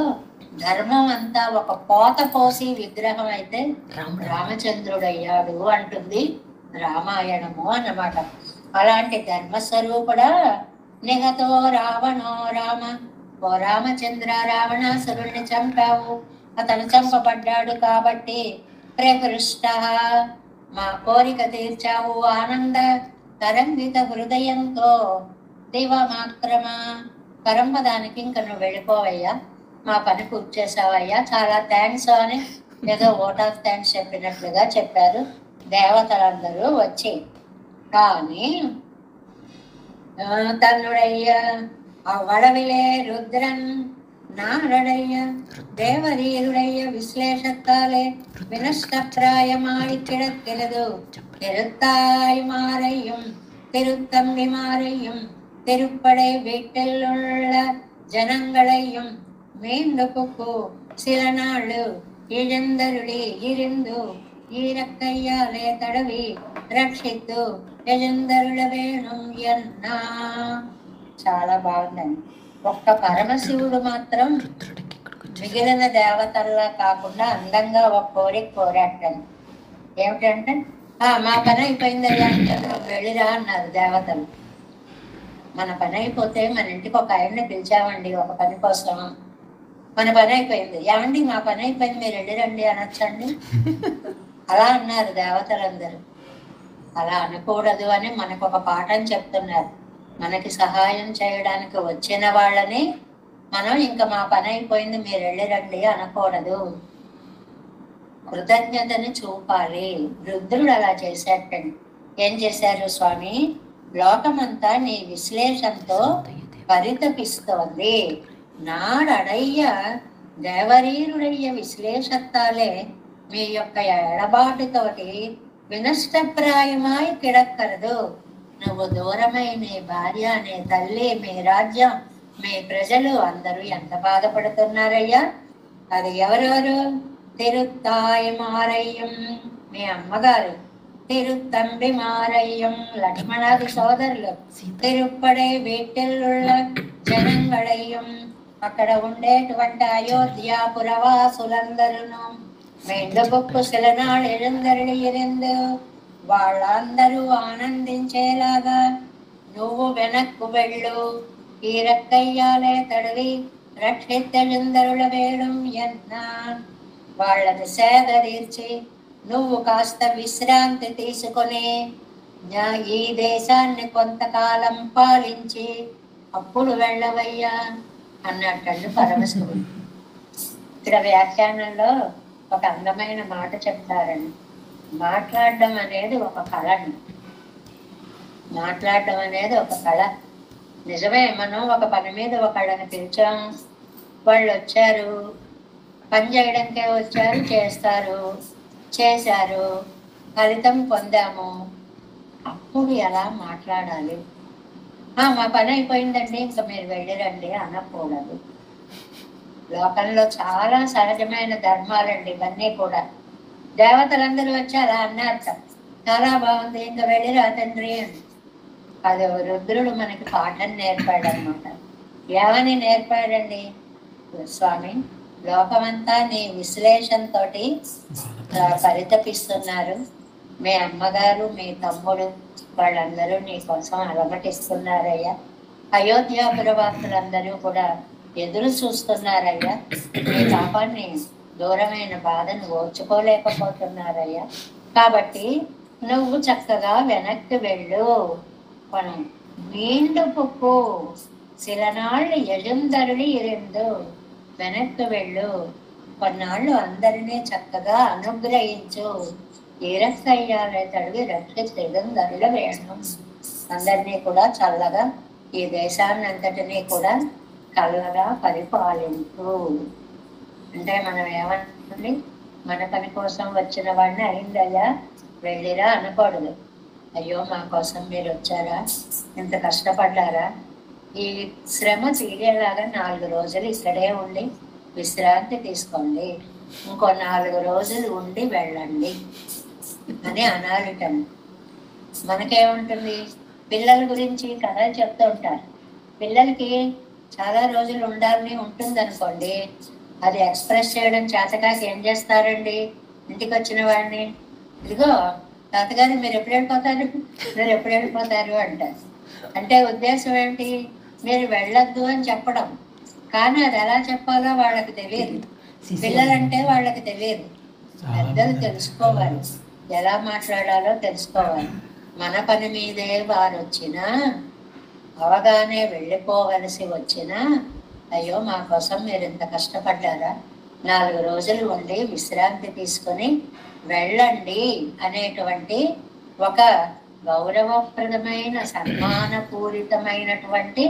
ధర్మం అంతా ఒక పోత పోసి విగ్రహం అయితే రామచంద్రుడయ్యాడు అంటుంది రామాయణము అన్నమాట. అలాంటి ధర్మస్వరూపుడా నిగతో రావణో రామ, ఓ రామచంద్ర రావణాసురుణ్ణి చంపావు, అతను చంపబడ్డాడు కాబట్టి ప్రకృష్ట మా కోరిక తీర్చావు ఆనంద తరంగిత హృదయంతో దివమాక్రమ. పరంపదానికి ఇంక నువ్వు వెళ్ళిపోవయ్యా, మా పని పూర్తి చేసావయ్యా, చాలా థ్యాంక్స్ అని ఏదో ఓట్ ఆఫ్ థ్యాంక్స్ చెప్పినట్లుగా చెప్పారు దేవతలందరూ వచ్చి. కానీ తన్నుడయ్య అవడవిలే రుద్రన్ நாரடைய தேவரீருடைய விஸ்லேஷத்தாலே வினஷ்டப்பிராயமாய் கிடக்கிறது. திருத்தாய்மாரையும் திருத்தம்பிமாரையும் திருப்படை வீட்டில் உள்ள ஜனங்களையும் மீண்டுக்கு சில நாள் இழந்தருளி இருந்து ఈరక్కయ్యాలే తడవి రక్షిత్తు యజందరుల వేణుం ఎన్నా. చాలా బాగుందండి. ఒక్క పరమశివుడు మాత్రం మిగిలిన దేవతల్లా కాకుండా అందంగా ఒక కోరిక కోరాటండి. ఏమిటంటే మా పని అయిపోయిందయ్యా వెళ్ళిరా అన్నారు దేవతలు. మన పని అయిపోతే మన ఇంటికి ఒక ఆయన్ని పిలిచామండి ఒక పని కోసం, మన పని అయిపోయింది, ఏమండి మా పని అయిపోయింది మీరు వెళ్ళిరండి అనొచ్చండి. అలా అన్నారు దేవతలందరూ. అలా అనకూడదు అని మనకు ఒక పాఠం చెప్తున్నారు. మనకి సహాయం చేయడానికి వచ్చిన వాళ్ళని మనం ఇంకా మా పని అయిపోయింది మీరు వెళ్ళిరండి అనకూడదు, కృతజ్ఞతని చూపాలి. రుద్రుడు అలా చేశాటండి. ఏం చేశారు స్వామి? లోకమంతా నీ విశ్లేషంతో పరితపిస్తోంది. నాడడయ్య దేవరీరుడయ్య విశ్లేషత్తాలే మీ యొక్క ఎడబాటుతోటి వినష్టప్రాయమాయి కిడక్కరదు. నువ్వు దూరమై నీ భార్య, నీ తల్లి, మీ రాజ్యం, మీ ప్రజలు అందరూ ఎంత బాధపడుతున్నారయ్యా. అది ఎవరెవరు? తిరుత్తాయి మారయ్యం మీ అమ్మగారు, తిరుత్తంబి మారయ్యం లక్ష్మణాది సోదరులు, తిరుప్పడే వీటిల్లుళ్ళ జనంగళయ్యం అక్కడ ఉండేటువంటి అయోధ్య పురవాసులందరూ మెండుబుక్కు శిలనాడు ఎరుందరుడు ఎరిందు వాళ్ళందరూ ఆనందించేలాగా నువ్వు వెనక్కు వెళ్ళు. ఈ రక్కయ్యాలే తడివి రక్షిత్తరుల వేడం ఎన్నా. వాళ్ళని సేద తీర్చి నువ్వు కాస్త విశ్రాంతి తీసుకొని ఈ దేశాన్ని కొంతకాలం పాలించి అప్పుడు వెళ్ళవయ్యా అన్నట్టు పరమశివుడు. ఇక్కడ వ్యాఖ్యానంలో ఒక అందమైన మాట చెప్తారండి. మాట్లాడడం అనేది ఒక కళ. మాట్లాడడం అనేది ఒక కళ. నిజమే, మనం ఒక పని మీద ఒకళ్ళని పిలిచాం, వాళ్ళు వచ్చారు, పని చేయడానికే వచ్చారు, చేస్తారు, చేశారు, ఫలితం పొందాము. అప్పుడు ఎలా మాట్లాడాలి? మా పని అయిపోయిందండి ఇంకా మీరు వెళ్ళిరండి అనకూడదు. లోకంలో చాలా సహజమైన ధర్మాలండి ఇవన్నీ కూడా. దేవతలందరూ వచ్చి అలా అన్నారు, చాలా బాగుంది ఇంకా వెళ్ళిరా తండ్రి అని. అది రుద్రుడు మనకి పాఠం నేర్పాడు అనమాట. ఏమని నేర్పాడండి స్వామి? లోకమంతా నీ విశ్లేషణతో పరితపిస్తున్నారు. మీ అమ్మగారు, మీ తమ్ముడు వాళ్ళందరూ నీ కోసం అలమటిస్తున్నారయ్యా. అయోధ్యాపురవాసులందరూ కూడా ఎదురు చూస్తున్నారయ్యా. నీ పాపాన్ని దూరమైన బాధను ఓర్చుకోలేకపోతున్నారయ్యా. కాబట్టి నువ్వు చక్కగా వెనక్కి వెళ్ళు. మనం మీండుకు శిలనాళ్ళు యజుందరుడి ఇరిందు. వెనక్కి వెళ్ళు, కొన్నాళ్ళు అందరినీ చక్కగా అనుగ్రహించు. ఈరక్కయ్యాలే తడివి రక్షిందరుల వేణం. అందరినీ కూడా చల్లగా ఈ దేశాన్ని అంతటినీ కూడా చల్లగా పరిపాలించు. అంటే మనం ఏమంటుంది? మన పని కోసం వచ్చిన వాడిని అయిందయ్యా వెళ్ళిరా అనకూడదు. అయ్యో మా కోసం మీరు వచ్చారా, ఇంత కష్టపడ్డారా, ఈ శ్రమ తీరేలాగా 4 రోజులు ఇక్కడే ఉండి విశ్రాంతి తీసుకోండి, ఇంకో 4 రోజులు ఉండి వెళ్ళండి అని అనాలిటండి. మనకేముంటుంది? పిల్లల గురించి కథలు చెప్తూ ఉంటారు. పిల్లలకి చాలా రోజులు ఉండాలని ఉంటుంది అనుకోండి, అది ఎక్స్ప్రెస్ చేయడం చేతకాక ఏం చేస్తారండి? ఇంటికి వచ్చిన వాడిని, ఇదిగో తాతగారు మీరు ఎప్పుడు వెళ్ళిపోతారు, మీరు ఎప్పుడు వెళ్ళిపోతారు అంటారు. అంటే ఉద్దేశం ఏంటి? మీరు వెళ్ళొద్దు అని చెప్పడం. కానీ అది ఎలా చెప్పాలో వాళ్ళకి తెలియదు. పిల్లలంటే వాళ్ళకి తెలియదు, పెద్దలు తెలుసుకోవాలి. ఎలా మాట్లాడాలో తెలుసుకోవాలి. మన పని మీదే వారు వచ్చినా, అవగానే వెళ్ళిపోవలసి వచ్చినా, అయ్యో మా కోసం మీరు ఇంత కష్టపడ్డారా, 4 రోజులు ఉండి విశ్రాంతి తీసుకొని వెళ్ళండి అనేటువంటి ఒక గౌరవప్రదమైన సన్మానపూరితమైనటువంటి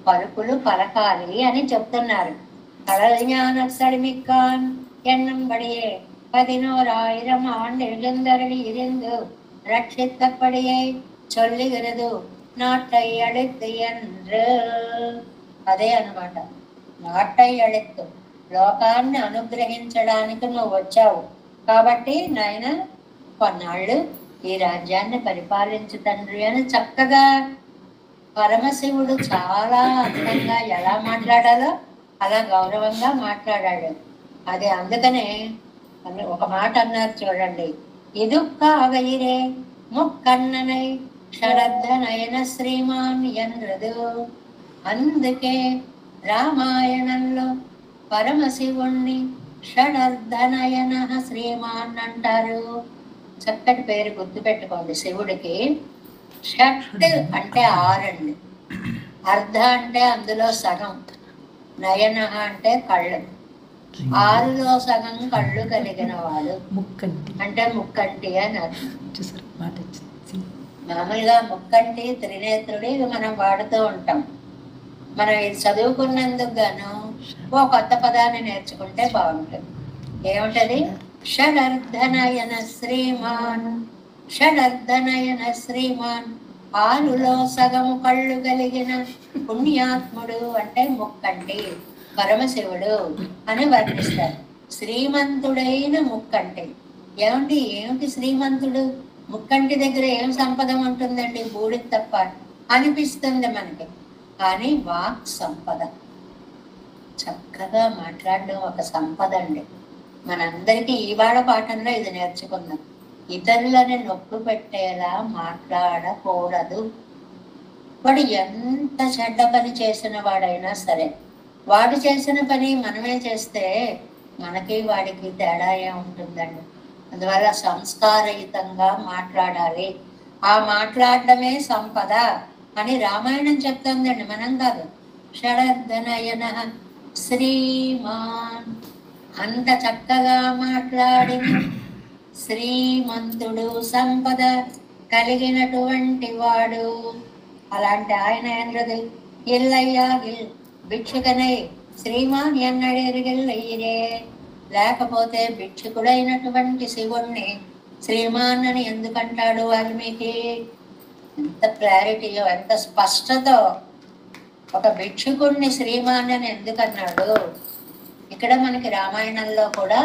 పలుకులు పలకాలి అని చెప్తున్నారు. కలజ్ఞాన సడిమిక్కాన్ ఎన్నంబడియే 11,000 ஆண்டு எழுந்தருளி இருந்து ரட்சித்தபடியே சொல்லுகிறது నాటై అళిత్తు என்று. అదే అన్నమాట, నాటై అళిత్తు, లోకాన్ని అనుగ్రహించడానికి నువ్వు వచ్చావు కాబట్టి నాయన కొన్నాళ్ళు ఈ రాజ్యాన్ని పరిపాలించు తండ్రి అని చక్కగా పరమశివుడు చాలా అందంగా ఎలా మాట్లాడాలో అలా గౌరవంగా మాట్లాడాడు. అది అందుకనే ఒక మాట అన్నారు చూడండి, ఇదుక్కాగయిరే ముక్కన్ననై షడర్ధనయన శ్రీమాన్ ఎన్రదు. అందుకే రామాయణంలో పరమశివుణ్ణి షడర్ధనయన శ్రీమాన్ అంటారు. చక్కటి పేరు గుర్తుపెట్టుకోండి శివుడికి. షట్ అంటే 6 అండి, అర్ధ అంటే అందులో సగం, నయన అంటే కళ్ళు, 6లో సగం కళ్ళు కలిగిన వాడు అంటే ముక్కంటి అని అర్థం. మామూలుగా ముక్కంటి, త్రినేత్రుడు ఇవి మనం వాడుతూ ఉంటాం. మనం ఇది చదువుకున్నందుకు గాను ఓ కొత్త పదాన్ని నేర్చుకుంటే బాగుంటుంది. ఏమిటది? షడర్ధనయన శ్రీమాన్. షడర్ధనయన శ్రీమాన్, 6లో సగము కళ్ళు కలిగిన పుణ్యాత్ముడు అంటే ముక్కంటి పరమశివుడు అని వర్ణిస్తారు. శ్రీమంతుడైన ముక్కంటి. ఏమిటి శ్రీమంతుడు? ముక్కంటి దగ్గర ఏం సంపద ఉంటుందండి? బూడిద తప్ప అనిపిస్తుంది మనకి. కానీ వాక్ సంపద, చక్కగా మాట్లాడడం ఒక సంపద అండి. మనందరికీ ఈవాడ పాఠంలో ఇది నేర్చుకున్నాం. ఇతరులని నొప్పి పెట్టేలా మాట్లాడకూడదు. వాడు ఎంత చెడ్డ పని చేసిన వాడైనా సరే, వాడు చేసిన పని మనమే చేస్తే మనకి వాడికి తేడా ఏముంటుందండి? అందువల్ల సంస్కారయుతంగా మాట్లాడాలి. ఆ మాట్లాడడమే సంపద అని రామాయణం చెప్తుందండి, మనం కాదు. షడర్ధనయన శ్రీమాన్, అంత చక్కగా మాట్లాడిన శ్రీమంతుడు, సంపద కలిగినటువంటి వాడు. అలాంటి ఆయన ఎన్నది ఇల్లయ్యాగిల్ భిక్షుకనై శ్రీమాన్ ఎన్నడెరిగిల్లయ్యరే. లేకపోతే భిక్షుకుడైనటువంటి శివుణ్ణి శ్రీమాన్ అని ఎందుకంటాడు వాల్మీకి? ఎంత క్లారిటీయో, ఎంత స్పష్టతో. ఒక భిక్షుకుణ్ణి శ్రీమాన్ అని ఎందుకన్నాడు? ఇక్కడ మనకి రామాయణంలో కూడా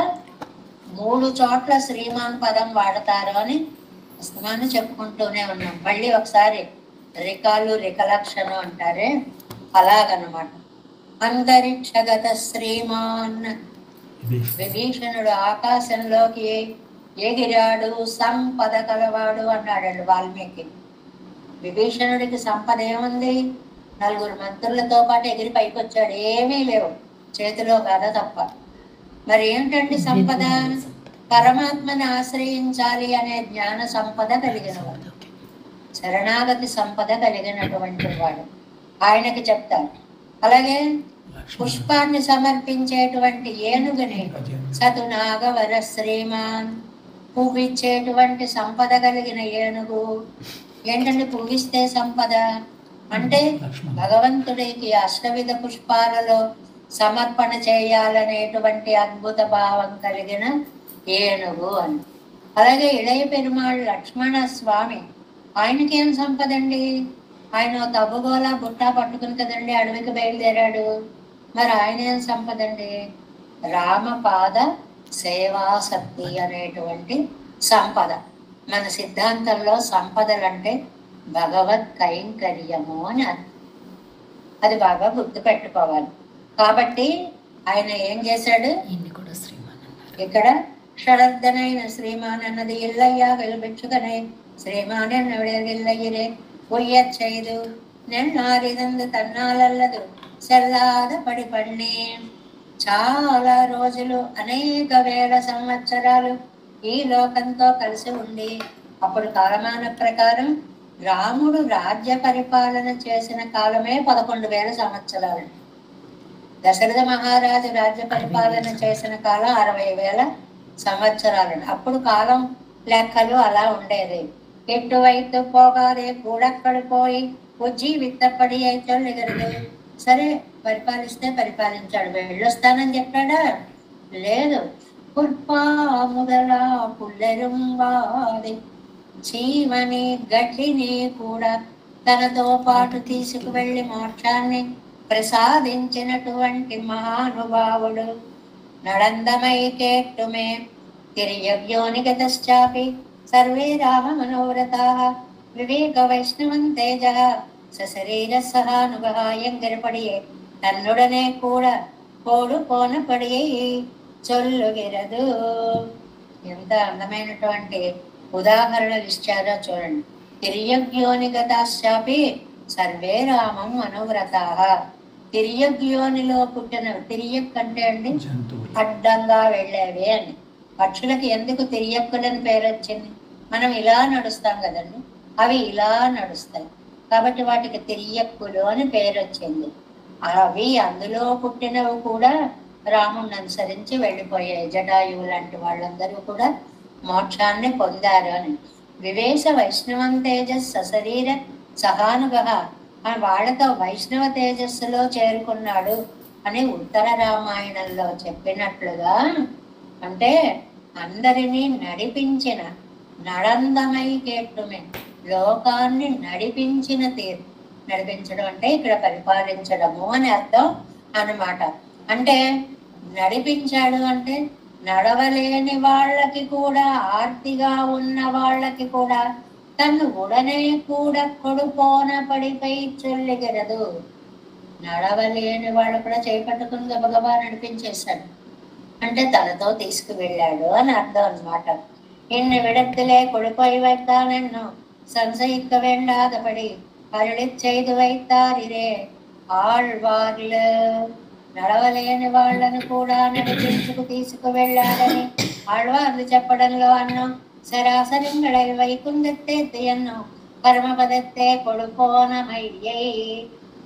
3 చోట్ల శ్రీమాన్ పదం వాడతారు అని అస్తమానం చెప్పుకుంటూనే ఉన్నాం. మళ్ళీ ఒకసారి రికలక్షణం అంటారే, అలాగనమాట. అంతరిక్షగత శ్రీమాన్, విభీషణుడు ఆకాశంలోకి ఎగిరాడు, సంపద కలవాడు అన్నాడు వాల్మీకి. విభీషణుడికి సంపద ఏముంది? 4 మంత్రులతో పాటు ఎగిరి పైకి వచ్చాడు. ఏమీ లేవు, చేతిలో కథ తప్ప. మరి ఏంటండి సంపద? పరమాత్మని ఆశ్రయించాలి అనే జ్ఞాన సంపద కలిగిన వాడు, శరణాగతి సంపద కలిగినటువంటి వాడు ఆయనకి చెప్తారు. అలాగే పుష్పాన్ని సమర్పించేటువంటి ఏనుగుని సతునాగవర శ్రీమాన్, పువ్విచ్చేటువంటి సంపద కలిగిన ఏనుగు. ఏంటంటే పువ్విస్తే సంపద అంటే భగవంతుడికి అష్టవిధ పుష్పాలలో సమర్పణ చేయాలనేటువంటి అద్భుత భావం కలిగిన ఏనుగు అని. అలాగే ఇళయ పెరుమాళ్ లక్ష్మణ స్వామి, ఆయనకేం సంపద అండి? ఆయన తవ్వుగోలా బుట్టా పట్టుకుని కదండి అడవికి బయలుదేరాడు. మరి ఆయన ఏం సంపద అండి? రామపాద సేవాశక్తి అనేటువంటి సంపద. మన సిద్ధాంతంలో సంపదలంటే భగవత్ కైంకర్యము అని అది బాగా గుర్తు పెట్టుకోవాలి. కాబట్టి ఆయన ఏం చేశాడు? ఇక్కడ షడర్ధనైన శ్రీమాన్ అన్నది ఇల్లయ్యా వెలుబెచ్చుకనై శ్రీమాన్ ఎన్నవిడగిల్లయ్యరే பொய்யச் செய்து నెన్నారిదందు తన్నాలల్లదు సెల్లాద పడి పడినే. చాలా రోజులు, అనేక వేల సంవత్సరాలు ఈ లోకంతో కలిసి ఉండి అప్పుడు కాలమాన ప్రకారం రాముడు రాజ్య పరిపాలన చేసిన కాలమే 11,000 సంవత్సరాలు. దశరథ మహారాజు రాజ్య పరిపాలన చేసిన కాలం 60,000 సంవత్సరాలు. అప్పుడు కాలం లెక్కలు అలా ఉండేది. ఎటువైపు పోగాదే కూడక్కడు పోయి ఉజ్జి విత్తపడి అయితే ఎగరదు. సరే, పరిపాలిస్తే పరిపాలించాడు, వెళ్ళొస్తానని చెప్పాడా? లేదు. పుల్పా ముదలా పుల్లెరుంబాది చీమని గడ్డిని కూడా తనతో పాటు తీసుకువెళ్ళి మోక్షాన్ని ప్రసాదించినటువంటి మహానుభావుడు. నడందమై కేట్టుమే తిరియవ్యోనిగతశ్చాపి సర్వే రామ మనోరథాః వివేక వైష్ణవం తేజః సశరీర సహానుభాయంగరపడియే తన్నుడనే కూడా కోడు కోనపడియే చొల్లుగిరదు. ఎంత అందమైనటువంటి ఉదాహరణలు ఇచ్చారో చూడండి. తిరియగ్యోనిగతాశ్చాపి సర్వే రామం మనోవ్రతాః. తిరియగ్యోనిలో పుట్టిన, తిరియక్ అంటే అండి అడ్డంగా వెళ్ళేవి అని. పక్షులకి ఎందుకు తిరియక్కులని పేరు వచ్చింది? మనం ఇలా నడుస్తాం కదండి, అవి ఇలా నడుస్తాయి కాబట్టి వాటికి తిరియక్కులు అని పేరు వచ్చింది. అవి అందులో పుట్టినవి కూడా రాముణ్ణి అనుసరించి వెళ్ళిపోయాయి. జటాయువు లాంటి వాళ్ళందరూ కూడా మోక్షాన్ని పొందారు అని. వివేశ వైష్ణవం తేజస్ సశరీర సహానుభవ, వాళ్ళతో వైష్ణవ తేజస్సులో చేరుకున్నాడు అని ఉత్తర రామాయణంలో చెప్పినట్లుగా, అంటే అందరినీ నడిపించిన, నడందమై కేట్టుమే, లోకాన్ని నడిపించిన తీరు. నడిపించడం అంటే ఇక్కడ పరిపాలించడము అని అర్థం అన్నమాట. అంటే నడిపించాడు అంటే నడవలేని వాళ్ళకి కూడా, ఆర్తిగా ఉన్న వాళ్ళకి కూడా తను ఉడనే కూడా కొడుపోన పడిపై చొల్లిగరదు. నడవలేని వాళ్ళు కూడా చేపట్టుకుని గబగబా నడిపించేశాడు అంటే తనతో తీసుకువెళ్ళాడు అని అర్థం అన్నమాట. ఇన్ని విడత్తులే కొడుపోయి వైతానన్ను సంశయిక్క వెండాదపడి అరుళిచ్చైదు వైతారిరే ఆళ్వార్లు. నడవలేని వాళ్ళను కూడా నడిపించుకు తీసుకువెళ్ళాడని ఆళ్వార్లు చెప్పడంలో అన్నం సరాసరింగడై వైకుందెత్తేద్దెయన్ను కర్మపదెత్తే కొడుకోనమయ్యై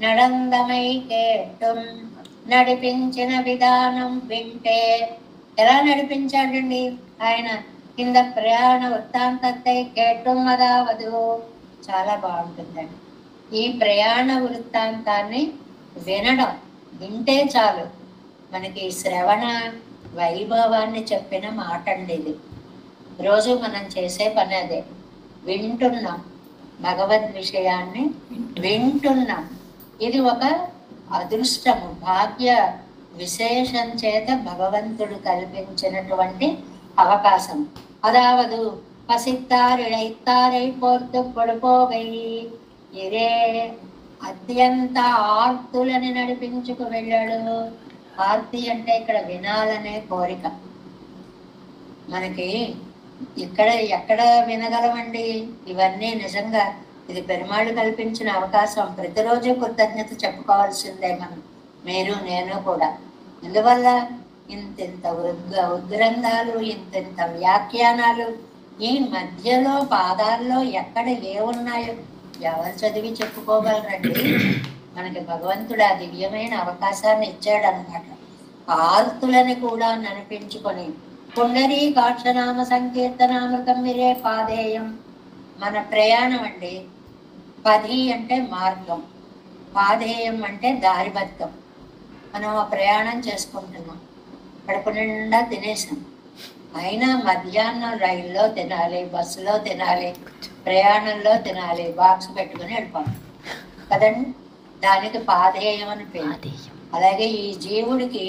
నడందమై కేట్టుం. నడిపించిన విధానం వింటే ఎలా నడిపించాడండి ఆయన? కింద ప్రయాణ వృత్తాంతై కేట్టుం అదావదు. చాలా బాగుంటుందండి. ఈ ప్రయాణ వృత్తాంతాన్ని వినడం, వింటే చాలు మనకి శ్రవణ వైభవాన్ని చెప్పిన మాట అండి ఇది. రోజు మనం చేసే పని అదే, వింటున్నాం, భగవద్ విషయాన్ని వింటున్నాం. ఇది ఒక అదృష్టము, భాగ్య విశేషం చేత భగవంతుడు కల్పించినటువంటి అవకాశం. అదావదు పసిత్తారిడైత్తారై పోర్తు కొడుకోగై ఇదే అత్యంత ఆర్తులని నడిపించుకు వెళ్ళాడు. ఆర్తి అంటే ఇక్కడ వినాలనే కోరిక. మనకి ఇక్కడ ఎక్కడ వినగలమండి ఇవన్నీ? నిజంగా ఇది పెరుమాళ్ళు కల్పించిన అవకాశం. ప్రతిరోజు కృతజ్ఞత చెప్పుకోవాల్సిందే మనం, మీరు నేను కూడా. అందువల్ల ఇంతింత ఉద్గ్రంథాలు, ఇంతింత వ్యాఖ్యానాలు ఈ మధ్యలో పాదాల్లో ఎక్కడ ఏమున్నాయో ఎవరు చదివి చెప్పుకోగలరండి? మనకి భగవంతుడు ఆ దివ్యమైన అవకాశాన్ని ఇచ్చాడు అనమాట. ఆర్తులని కూడా నడిపించుకొని పుండరీకాక్షనామ సంకీర్తనామృతం మీరే పాదేయం. మన ప్రయాణం అండి. పది అంటే మార్గం, పాదేయం అంటే దారిబద్ధం. మనం ఆ ప్రయాణం చేసుకుంటున్నాం, కడుపు నిండా తినేసాం, అయినా మధ్యాహ్నం రైల్లో తినాలి, బస్సులో తినాలి, ప్రయాణంలో తినాలి, బాక్స్ పెట్టుకుని వెళ్ళిపోతాం కదండి. దానికి పాదేయం అని పేరు. అలాగే ఈ జీవుడికి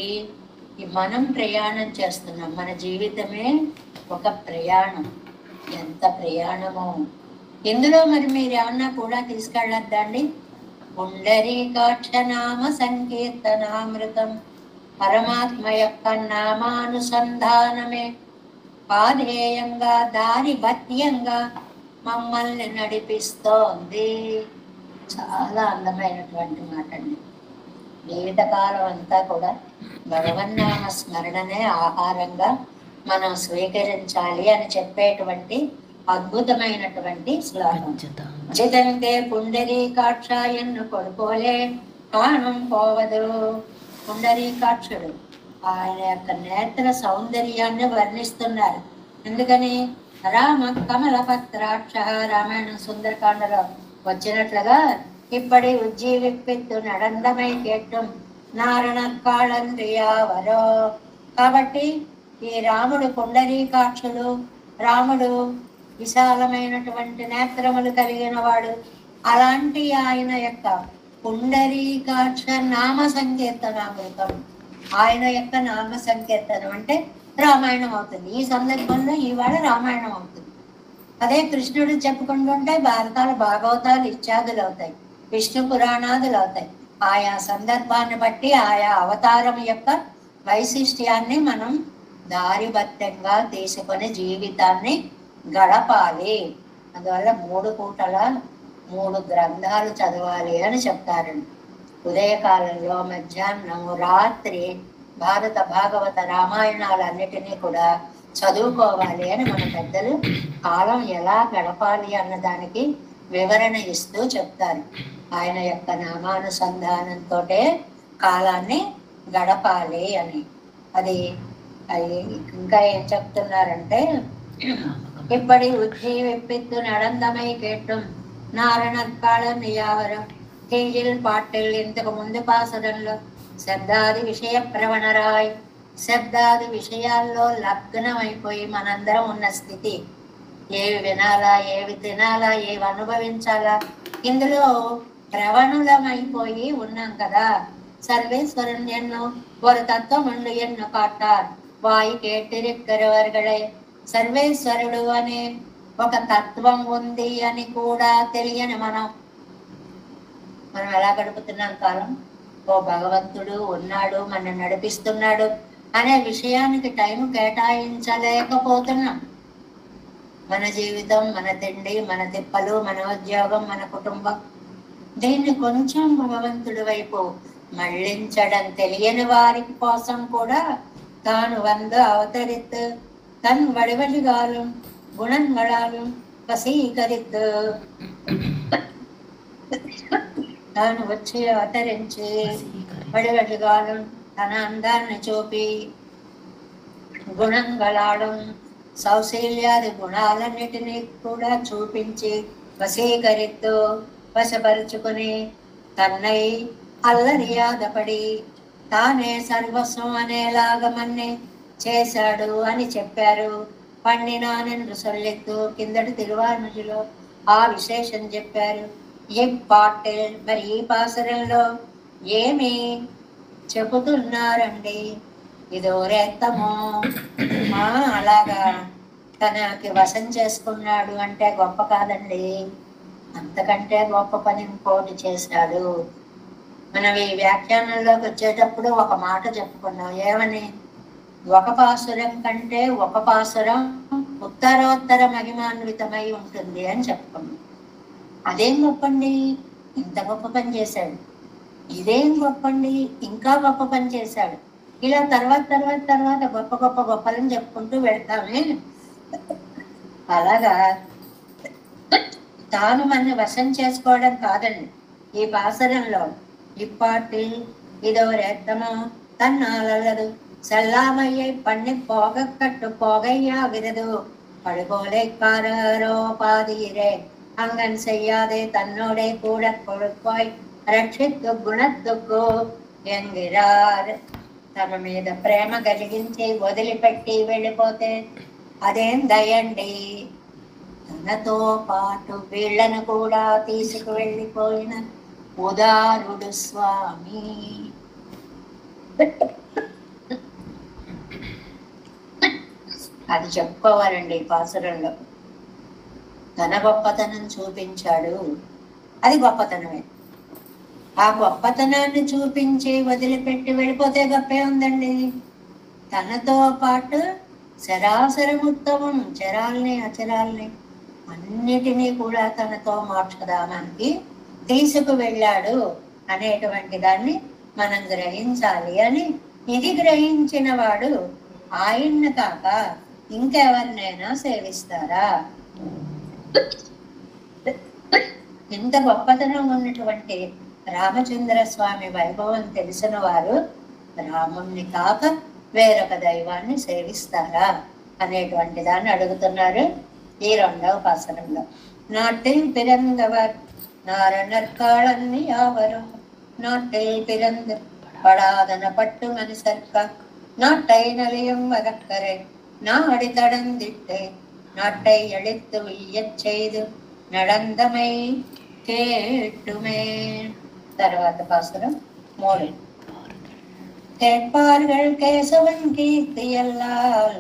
మనం ప్రయాణం చేస్తున్నాం. మన జీవితమే ఒక ప్రయాణం. ఎంత ప్రయాణమో ఇందులో. మరి మీరు ఏమన్నా కూడా తీసుకెళ్ళొద్దండి. పుండరీకాక్షనామ సంకీర్తనామృతం, పరమాత్మ యొక్క నామానుసంధానమే పాధేయంగా, దారి బద్యంగా మమ్మల్ని నడిపిస్తోంది. చాలా అందమైనటువంటి మాట అండి. జీవితకాలం అంతా కూడా భగవన్నామ స్మరణనే ఆహారంగా మనం స్వీకరించాలి అని చెప్పేటువంటి అద్భుతమైనటువంటి శ్లోకం. జితంతే పుండరీకాక్షాయన్ను కొడుకోలే కాణం పోవదు. పుండరీకాక్షుడు ఆయన యొక్క నేత్ర సౌందర్యాన్ని వర్ణిస్తున్నారు. ఎందుకని రామ కమల పత్రాక్ష, రామాయణం సుందరకాండలో వచ్చినట్లుగా ఇప్పటి ఉజ్జీవిప్పిత్తు నడందమై కేట్టం నారణ కాళంద్రియావరో. కాబట్టి ఈ రాముడు పుండరీకాక్షుడు, రాముడు విశాలమైనటువంటి నేత్రములు కలిగిన వాడు. అలాంటి ఆయన యొక్క పుండరీకాక్ష నామ సంకీర్తనామృతం, ఆయన యొక్క నామ సంకీర్తనం అంటే రామాయణం అవుతుంది. ఈ సందర్భంలో ఇవాళ రామాయణం అవుతుంది. అదే కృష్ణుడు చెప్పుకుంటుంటే భారతాలు, భాగవతాలు ఇత్యాదులు అవుతాయి, విష్ణు పురాణాదులు అవుతాయి. ఆయా సందర్భాన్ని బట్టి ఆయా అవతారం యొక్క వైశిష్ట్యాన్ని మనం దారిబద్ధంగా తీసుకొని జీవితాన్ని గడపాలి. అందువల్ల 3 పూటల 3 గ్రంథాలు చదవాలి అని చెప్తారండి. ఉదయకాలంలో, మధ్యాహ్నం, రాత్రి భారత, భాగవత, రామాయణాలన్నిటినీ కూడా చదువుకోవాలి అని మన పెద్దలు కాలం ఎలా గడపాలి అన్నదానికి వివరణ ఇస్తూ చెప్తారు. ఆయన యొక్క నామానుసంధానంతో కాలాన్ని గడపాలి అని. అది ఇంకా ఏం చెప్తున్నారంటే, ఇప్పటి ఉజ్జీవిప్పిత్తు నడందమై కేట్టం నారణకాళం నియావరం కేజిల్ పాటిల్. ఇంతకు ముందు పాసరంలో శబ్దాది విషయ ప్రవణరాయ్, శబ్దాది విషయాల్లో లగ్నమైపోయి మనందరం ఉన్న స్థితి, ఏవి వినాలా, ఏవి తినాలా, ఏవి అనుభవించాలా, ఇందులో ప్రవణులమైపోయి ఉన్నాం కదా. సర్వేశ్వరన్ ఎన్నో ஒரு తత్వం ఉండు ఎన్నో కాటార్ వాయి కేటిరిక్కరవర్గడే. సర్వేశ్వరుడు అనే ఒక తత్వం ఉంది అని కూడా తెలియని మనం ఎలా గడుపుతున్నాం కాలం? ఓ భగవంతుడు ఉన్నాడు, మన నడిపిస్తున్నాడు అనే విషయానికి టైం కేటాయించలేకపోతున్నాం. మన జీవితం, మన తిండి, మన తిప్పలు, మన ఉద్యోగం, మన కుటుంబం, దీన్ని కొంచెం భగవంతుడి వైపు మళ్ళించడం తెలియని వారికి కోసం కూడా తాను అవతరిత్ తన్ వడివలిగాలు గుణంగళాలు వసీకరిత్, తాను వచ్చి అవతరించి వడివలిగాలు తన అందాన్ని చూపి, గుణంగళాలు సౌశీల్యాది గుణాలన్నిటినీ కూడా చూపించి వశీకరిత్తు వశపరుచుకుని తన్నై అల్లరియాదపడి తానే సర్వస్వం అనేలాగమన్ని చేశాడు అని చెప్పారు. పండినానెందు సొల్లెత్తు కిందటి తిరువానుజులో ఆ విశేషం చెప్పారు. ఈ పాటిల్ మరి ఈ పాసరంలో ఏమి చెబుతున్నారండి? ఇదో రేత్తమో అలాగా తనకి వశం చేసుకున్నాడు అంటే గొప్ప కాదండి, అంతకంటే గొప్ప పని ఇంకోటి చేశాడు. మనం ఈ వ్యాఖ్యానంలోకి వచ్చేటప్పుడు ఒక మాట చెప్పుకున్నాం. ఏమని? ఒక పాసురం కంటే ఒక పాసురం ఉత్తరోత్తర మహిమాన్వితమై ఉంటుంది అని చెప్పుకున్నాం. అదేం గొప్పండి, ఇంత గొప్ప పని చేశాడు. ఇదేం గొప్పండి, ఇంకా గొప్ప పని చేశాడు. ఇలా తర్వాత గొప్ప గొప్పలను చెప్పుకుంటూ వెళ్తామే. అలాగా తాను మన వశం చేసుకోవడం కాదండి ఈ పాసరంలో. ఇప్పాటి ఇదో రేత్తమో తన్నాలదు செல்லாமையை பண்ணி போக கட்டு போகையா விரது படுகோலைக்காரோ பாதியிரே அங்கன் செய்யாதே தன்னோட கூட கொழுப்பாய் రక్షిత్తు గుణత్తుకు ఎంగిరార్. తమ మీద ప్రేమ కలిగించి వదిలిపెట్టి వెళ్ళిపోతే అదేం దయండి. తనతో పాటు వీళ్ళను కూడా తీసుకు వెళ్ళిపోయిన ఉదారుడు స్వామి. అది చెప్పుకోవాలండి ఈ పాసురంలో. తన గొప్పతనం చూపించాడు, అది గొప్పతనమే. ఆ గొప్పతనాన్ని చూపించి వదిలిపెట్టి వెళ్ళిపోతే గొప్పే ఉందండి. తనతో పాటు సరాసరముత్తమం చరాల్ని అచరాల్ని అన్నిటినీ కూడా తనతో మోక్షధామానికి తీసుకు వెళ్ళాడు అనేటువంటి దాన్ని మనం గ్రహించాలి అని. ఇది గ్రహించిన వాడు ఆయన్ని కాక ఇంకెవరినైనా సేవిస్తారా? ఇంత గొప్పతనం ఉన్నటువంటి రామచంద్ర స్వామి వైభవం తెలిసిన వారు రాముణ్ణి కాక వేరొక దైవాన్ని సేవిస్తారా అనేటువంటి దాన్ని అడుగుతున్నారు ఈ 2వ పాసనంలో. నాటిల్ పిరంగవర్ నారణర్కాళన్ని యావరు நாட்டில் பிறந்து படாதன பட்டு மனுசர்க்க நாட்டை நலியும் வகக்கரை நாடி தடந்திட்டு நாட்டை அழித்து உய்யச் செய்து நடந்தமை கேட்டுமே. తర్వాత పాసురం 3. கேட்பார்கள் கேசவன் கீர்த்தியல்லால்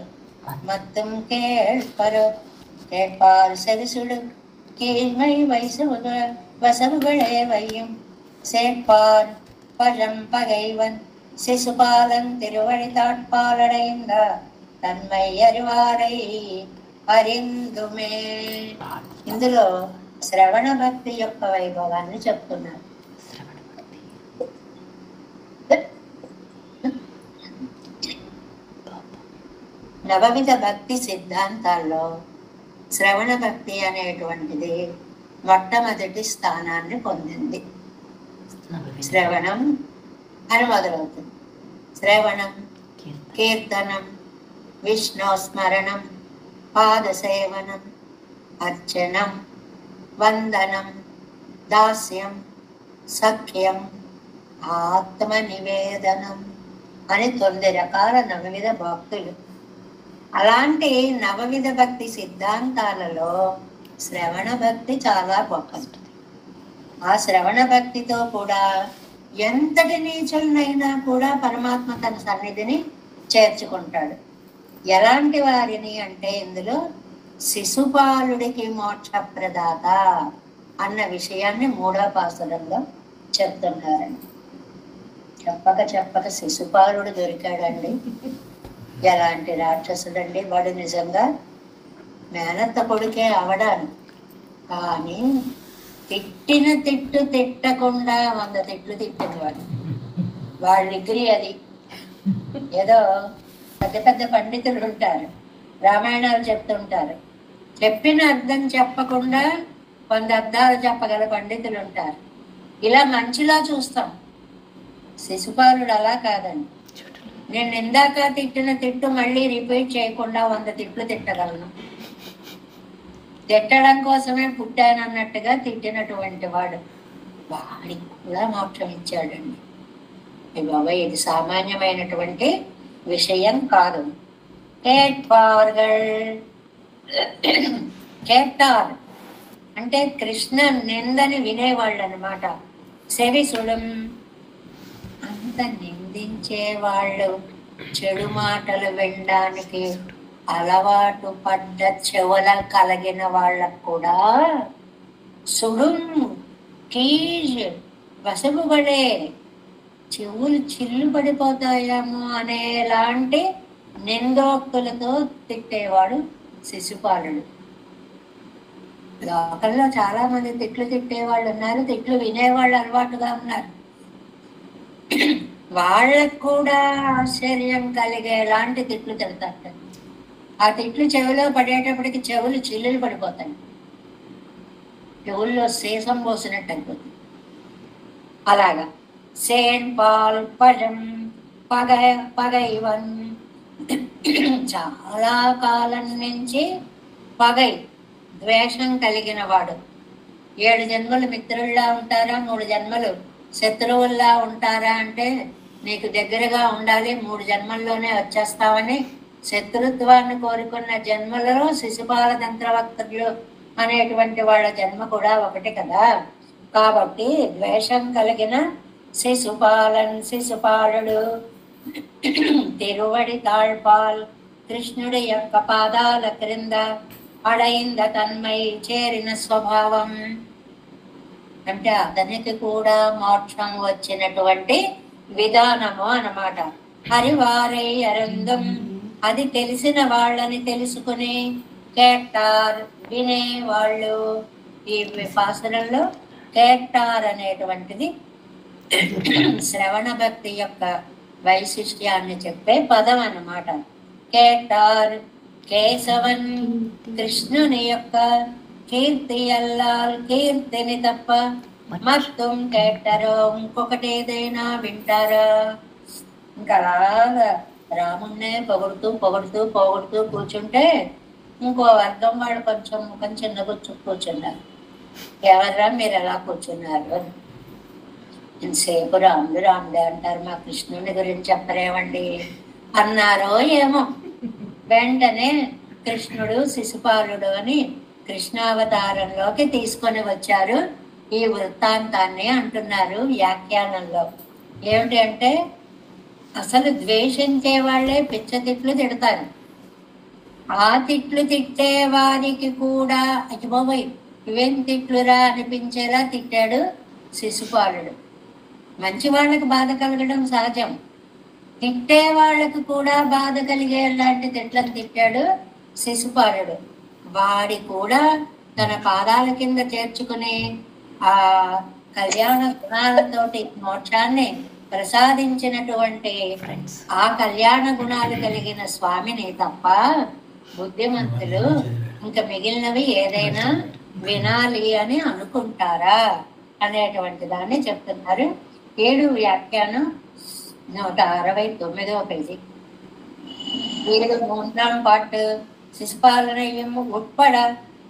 மத்தும் கேட்பரோ கேட்பார் செவிசுடு கீழ்மை வசவுகளே வையும் சேட்பார் பழம் பகைவன் சிசுபாலன் திருவழித்தாட்பாலடைந்த తన్మై அறிவாரை అరిందుమే. ఇందులో శ్రవణ భక్తి యొక్క వైభవాన్ని చెప్తున్నారు. నవవిధ భక్తి సిద్ధాంతాల్లో శ్రవణ భక్తి అనేటువంటిది మొట్టమొదటి స్థానాన్ని పొందింది. శ్రవణం అని మొదలవుతుంది. శ్రవణం, కీర్తనం, విష్ణు స్మరణం, పాదసేవనం, అర్చనం, వందనం, దాస్యం, సఖ్యం, ఆత్మ నివేదనం అని 9 రకాల నవవిధ భక్తులు. అలాంటి నవవిధ భక్తి సిద్ధాంతాలలో శ్రవణ భక్తి చాలా గొప్పది. ఆ శ్రవణ భక్తితో కూడా ఎంతటి నీచులనైనా కూడా పరమాత్మ తన సన్నిధిని చేర్చుకుంటాడు. ఎలాంటి వారిని అంటే ఇందులో శిశుపాలుడికి మోక్షప్రదాత అన్న విషయాన్ని 3వ పాసురంలో చెప్తున్నారండి. చెప్పక శిశుపాలుడు దొరికాడండి. ఎలాంటి రాక్షసుడండి వాడు! నిజంగా మేనత్త కొడుకే అవడాను, కానీ తిట్టిన తిట్టు తిట్టకుండా 100 తిట్లు తిట్టింది వాడు. వాళ్ళ డిగ్రీ అది. ఏదో పెద్ద పెద్ద పండితులు ఉంటారు, రామాయణాలు చెప్తుంటారు, చెప్పిన అర్థం చెప్పకుండా 100 అర్థాలు చెప్పగల పండితులు ఉంటారు. ఇలా మంచిలా చూస్తాం. శిశుపాలుడు అలా కాదండి. నేను ఇందాక తిట్టిన తిట్టు మళ్ళీ రిపీట్ చేయకుండా 100 తిట్లు తిట్టగలను. తిట్టడం కోసమే పుట్టానన్నట్టుగా తిట్టినటువంటి వాడు వాడికి కూడా మోక్షం ఇచ్చాడండి. బాబా, ఇది సామాన్యమైనటువంటి విషయం కాదు. కేట్టార్ అంటే కృష్ణ నిందని వినేవాళ్ళు అనమాట. సెవిసుడం అంత నిందించే వాళ్ళు, చెడు మాటలు వినడానికి అలవాటు పడ్డ చెవుల కలిగిన వాళ్ళకు కూడా సుడుం కీజ్ వసగుబడే చెవులు చిల్లు పడిపోతాయేమో అనేలాంటి నిందోక్తులతో తిట్టేవాడు శిశుపాలుడు. లోకల్లో చాలా మంది తిట్లు తిట్టేవాళ్ళు ఉన్నారు, తిట్లు వినేవాళ్ళు అలవాటుగా ఉన్నారు. వాళ్ళకు కూడా ఆశ్చర్యం కలిగేలాంటి తిట్లు తిడతారు. ఆ తిట్లు చెవిలో పడేటప్పటికి చెవులు చిల్లులు పడిపోతాయి, చెవుల్లో సీసం పోసినట్టు అయిపోతుంది. అలాగా సేన్ పాల్ పజం పగైవన్ చాలా కాలం నుంచి పగై ద్వేషం కలిగిన వాడు. 7 జన్మలు మిత్రుల్లా ఉంటారా, 3 జన్మలు శత్రువుల్లా ఉంటారా అంటే నీకు దగ్గరగా ఉండాలి, 3 జన్మల్లోనే వచ్చేస్తామని శత్రుత్వాన్ని కోరుకున్న జన్మలలో శిశుపాల తంత్రవక్తలు అనేటువంటి వాళ్ళ జన్మ కూడా ఒకటి కదా. కాబట్టి ద్వేషం కలిగిన శిశుపాలుడు తిరువడి తాళ్పాల్ కృష్ణుడి యొక్క పాదాల క్రింద అడైంద తన్మై చేరిన స్వభావం అంటే అతనికి కూడా మోక్షం వచ్చినటువంటి విధానము అన్నమాట. హరివారై అరందం అది తెలిసిన వాళ్ళని తెలుసుకుని కేట్టార్ వినేవాళ్ళు. ఈ పాసురంలో కేట్టార్ అనేటువంటిది శ్రవణ భక్తి యొక్క వైశిష్ట్యాన్ని చెప్పే పదం అన్నమాట. కేటార్ కేశవన్ కృష్ణుని యొక్క కీర్తి అల్లాల్ కీర్తిని తప్ప మత్తుం కేటరో ఇంకొకటి ఏదైనా వింటారా? ఇంకా అలాగా రాముణ్ణే పొగుడుతూ పొగుడుతూ పొగుడుతూ కూర్చుంటే ఇంకో వర్గం వాడు కొంచెం ముఖం చిన్నగా కూర్చున్నారు. ఎవర్రా మీరు ఎలా కూర్చున్నారు? ఇంతసేపు రాముడు రాముడే అంటారు, మా కృష్ణుని గురించి చెప్పరేమండి అన్నారో ఏమో. వెంటనే కృష్ణుడు శిశుపాలుడు అని కృష్ణావతారంలోకి తీసుకొని వచ్చారు. ఈ వృత్తాంతాన్ని అంటున్నారు వ్యాఖ్యానంలో. ఏమిటి అంటే, అసలు ద్వేషించే వాళ్ళే పిచ్చ తిట్లు తిడతారు. ఆ తిట్లు తిట్టే వారికి కూడా అయ్యబాబోయ్ ఇవేం తిట్లురా అనిపించేలా తిట్టాడు శిశుపాలుడు. మంచి వాళ్ళకి బాధ కలగడం సహజం, తిట్టే వాళ్ళకు కూడా బాధ కలిగేలాంటి తిట్లను తిట్టాడు శిశుపాలుడు. వాడి కూడా తన పాదాల కింద చేర్చుకుని ఆ కళ్యాణ గుణాలతోటి మోక్షాన్ని ప్రసాదించినటువంటి ఆ కళ్యాణ గుణాలు కలిగిన స్వామిని తప్ప బుద్ధిమంతులు ఇంకా మిగిలినవి ఏదైనా వినాలి అని అనుకుంటారా అనేటువంటి దాన్ని చెప్తున్నారు. 7 వ్యాఖ్యానం 169వ పేజీ. 3ஆம் பாட்டு. சிசுபாலனையும் உட்பட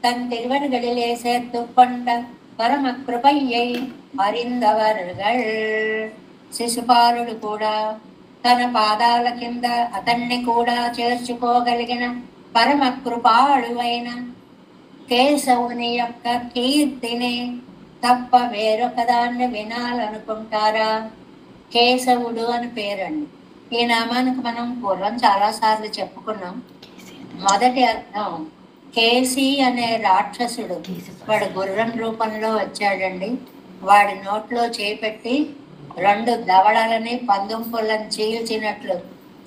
தன் திருவன்களிலே சேர்த்து கொண்ட పరమ కృపయ్యై அறிந்தவர்கள். శిశుపాలుడు కూడా తన పాదాల కింద అతన్ని కూడా చేర్చుకోగలిగిన పరమ కృపాళువైన కేశవుని యొక్క కీర్తిని తప్ప వేరొక దాన్ని వినాలనుకుంటారా? కేశవుడు అని పేరండి. ఈ నామానికి మనం పూర్వం చాలా సార్లు చెప్పుకున్నాం. మొదటి అర్థం కేసి అనే రాక్షసుడు, వాడు గుర్రం రూపంలో వచ్చాడండి. వాడి నోట్లో చేపెట్టి 2 దవడలని పందుంపులను చీల్చినట్లు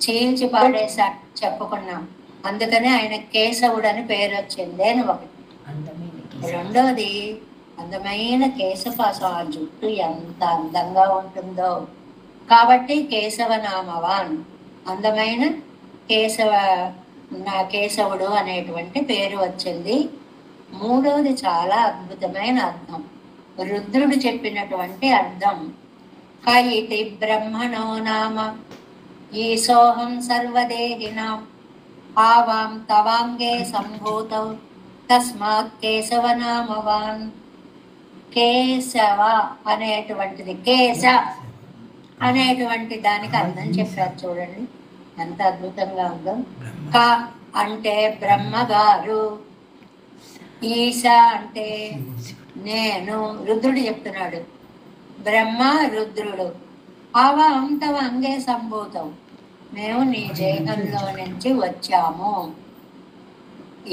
చీల్చి పాడేసా చెప్పుకున్నాం. అందుకని ఆయన కేశవుడు అని పేరు వచ్చింది అని ఒకటి. రెండోది అందమైన కేశపాసం, ఆ జుట్టు ఎంత అందంగా ఉంటుందో కాబట్టి కేశవనామవాన్, అందమైన కేశవుడు అనేటువంటి పేరు వచ్చింది. మూడవది చాలా అద్భుతమైన అర్థం, రుద్రుడు చెప్పినటువంటి అర్థం. కయితి బ్రహ్మణో నామ ఈశోహం సర్వదేహినాం ఆవాం తవాంగే సంభూతౌ తస్మాత్ కేశవనామవాన్. కేశవ అనేటువంటిది, కేశ అనేటువంటి దానికి అర్థం చెప్పారు. చూడండి ఎంత అద్భుతంగా ఉందో. క అంటే బ్రహ్మగారు, ఈశ అంటే నేను, రుద్రుడు చెప్తున్నాడు. బ్రహ్మ రుద్రుడు. ఆవాం తవ అంగే సంభూతం, మేము నీ దేహంలో నుంచి వచ్చాము.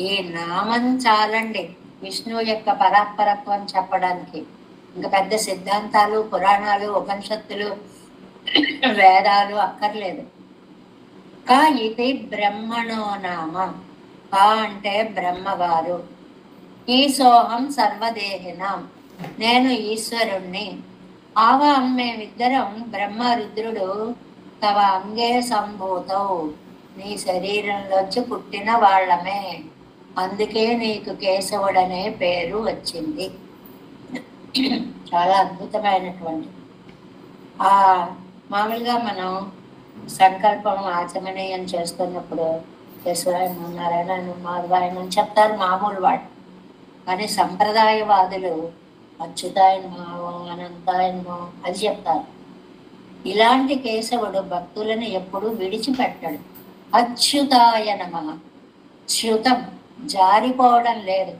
ఈ నామం చాలండి విష్ణువు యొక్క పరాత్పరత్వం చెప్పడానికి. ఇంకా పెద్ద సిద్ధాంతాలు, పురాణాలు, ఉపనిషత్తులు, వేదాలు అక్కర్లేదు. క ఇది బ్రహ్మణో నామ, క అంటే బ్రహ్మగారు. ఈశోహం సర్వదేహినాం, నేను ఈశ్వరుణ్ణి. ఆవాం మేమిద్దరం బ్రహ్మ రుద్రుడు తవ అంగే సంభూతౌ, నీ శరీరంలోంచి పుట్టిన వాళ్ళమే, అందుకే నీకు కేశవుడనే పేరు వచ్చింది. చాలా అద్భుతమైనటువంటి మామూలుగా మనం సంకల్పం ఆచమనీయం చేస్తున్నప్పుడు కేశవాయనం, నారాయణం, మాధవాయనం చెప్తారు మామూలు వాడు. కానీ సంప్రదాయవాదులు అచ్యుతాయనమో అనంతాయనమో అది చెప్తారు. ఇలాంటి కేశవుడు భక్తులను ఎప్పుడు విడిచిపెట్టడు. అచ్యుతాయ నమః, చ్యుతం జారిపోవడం లేదు,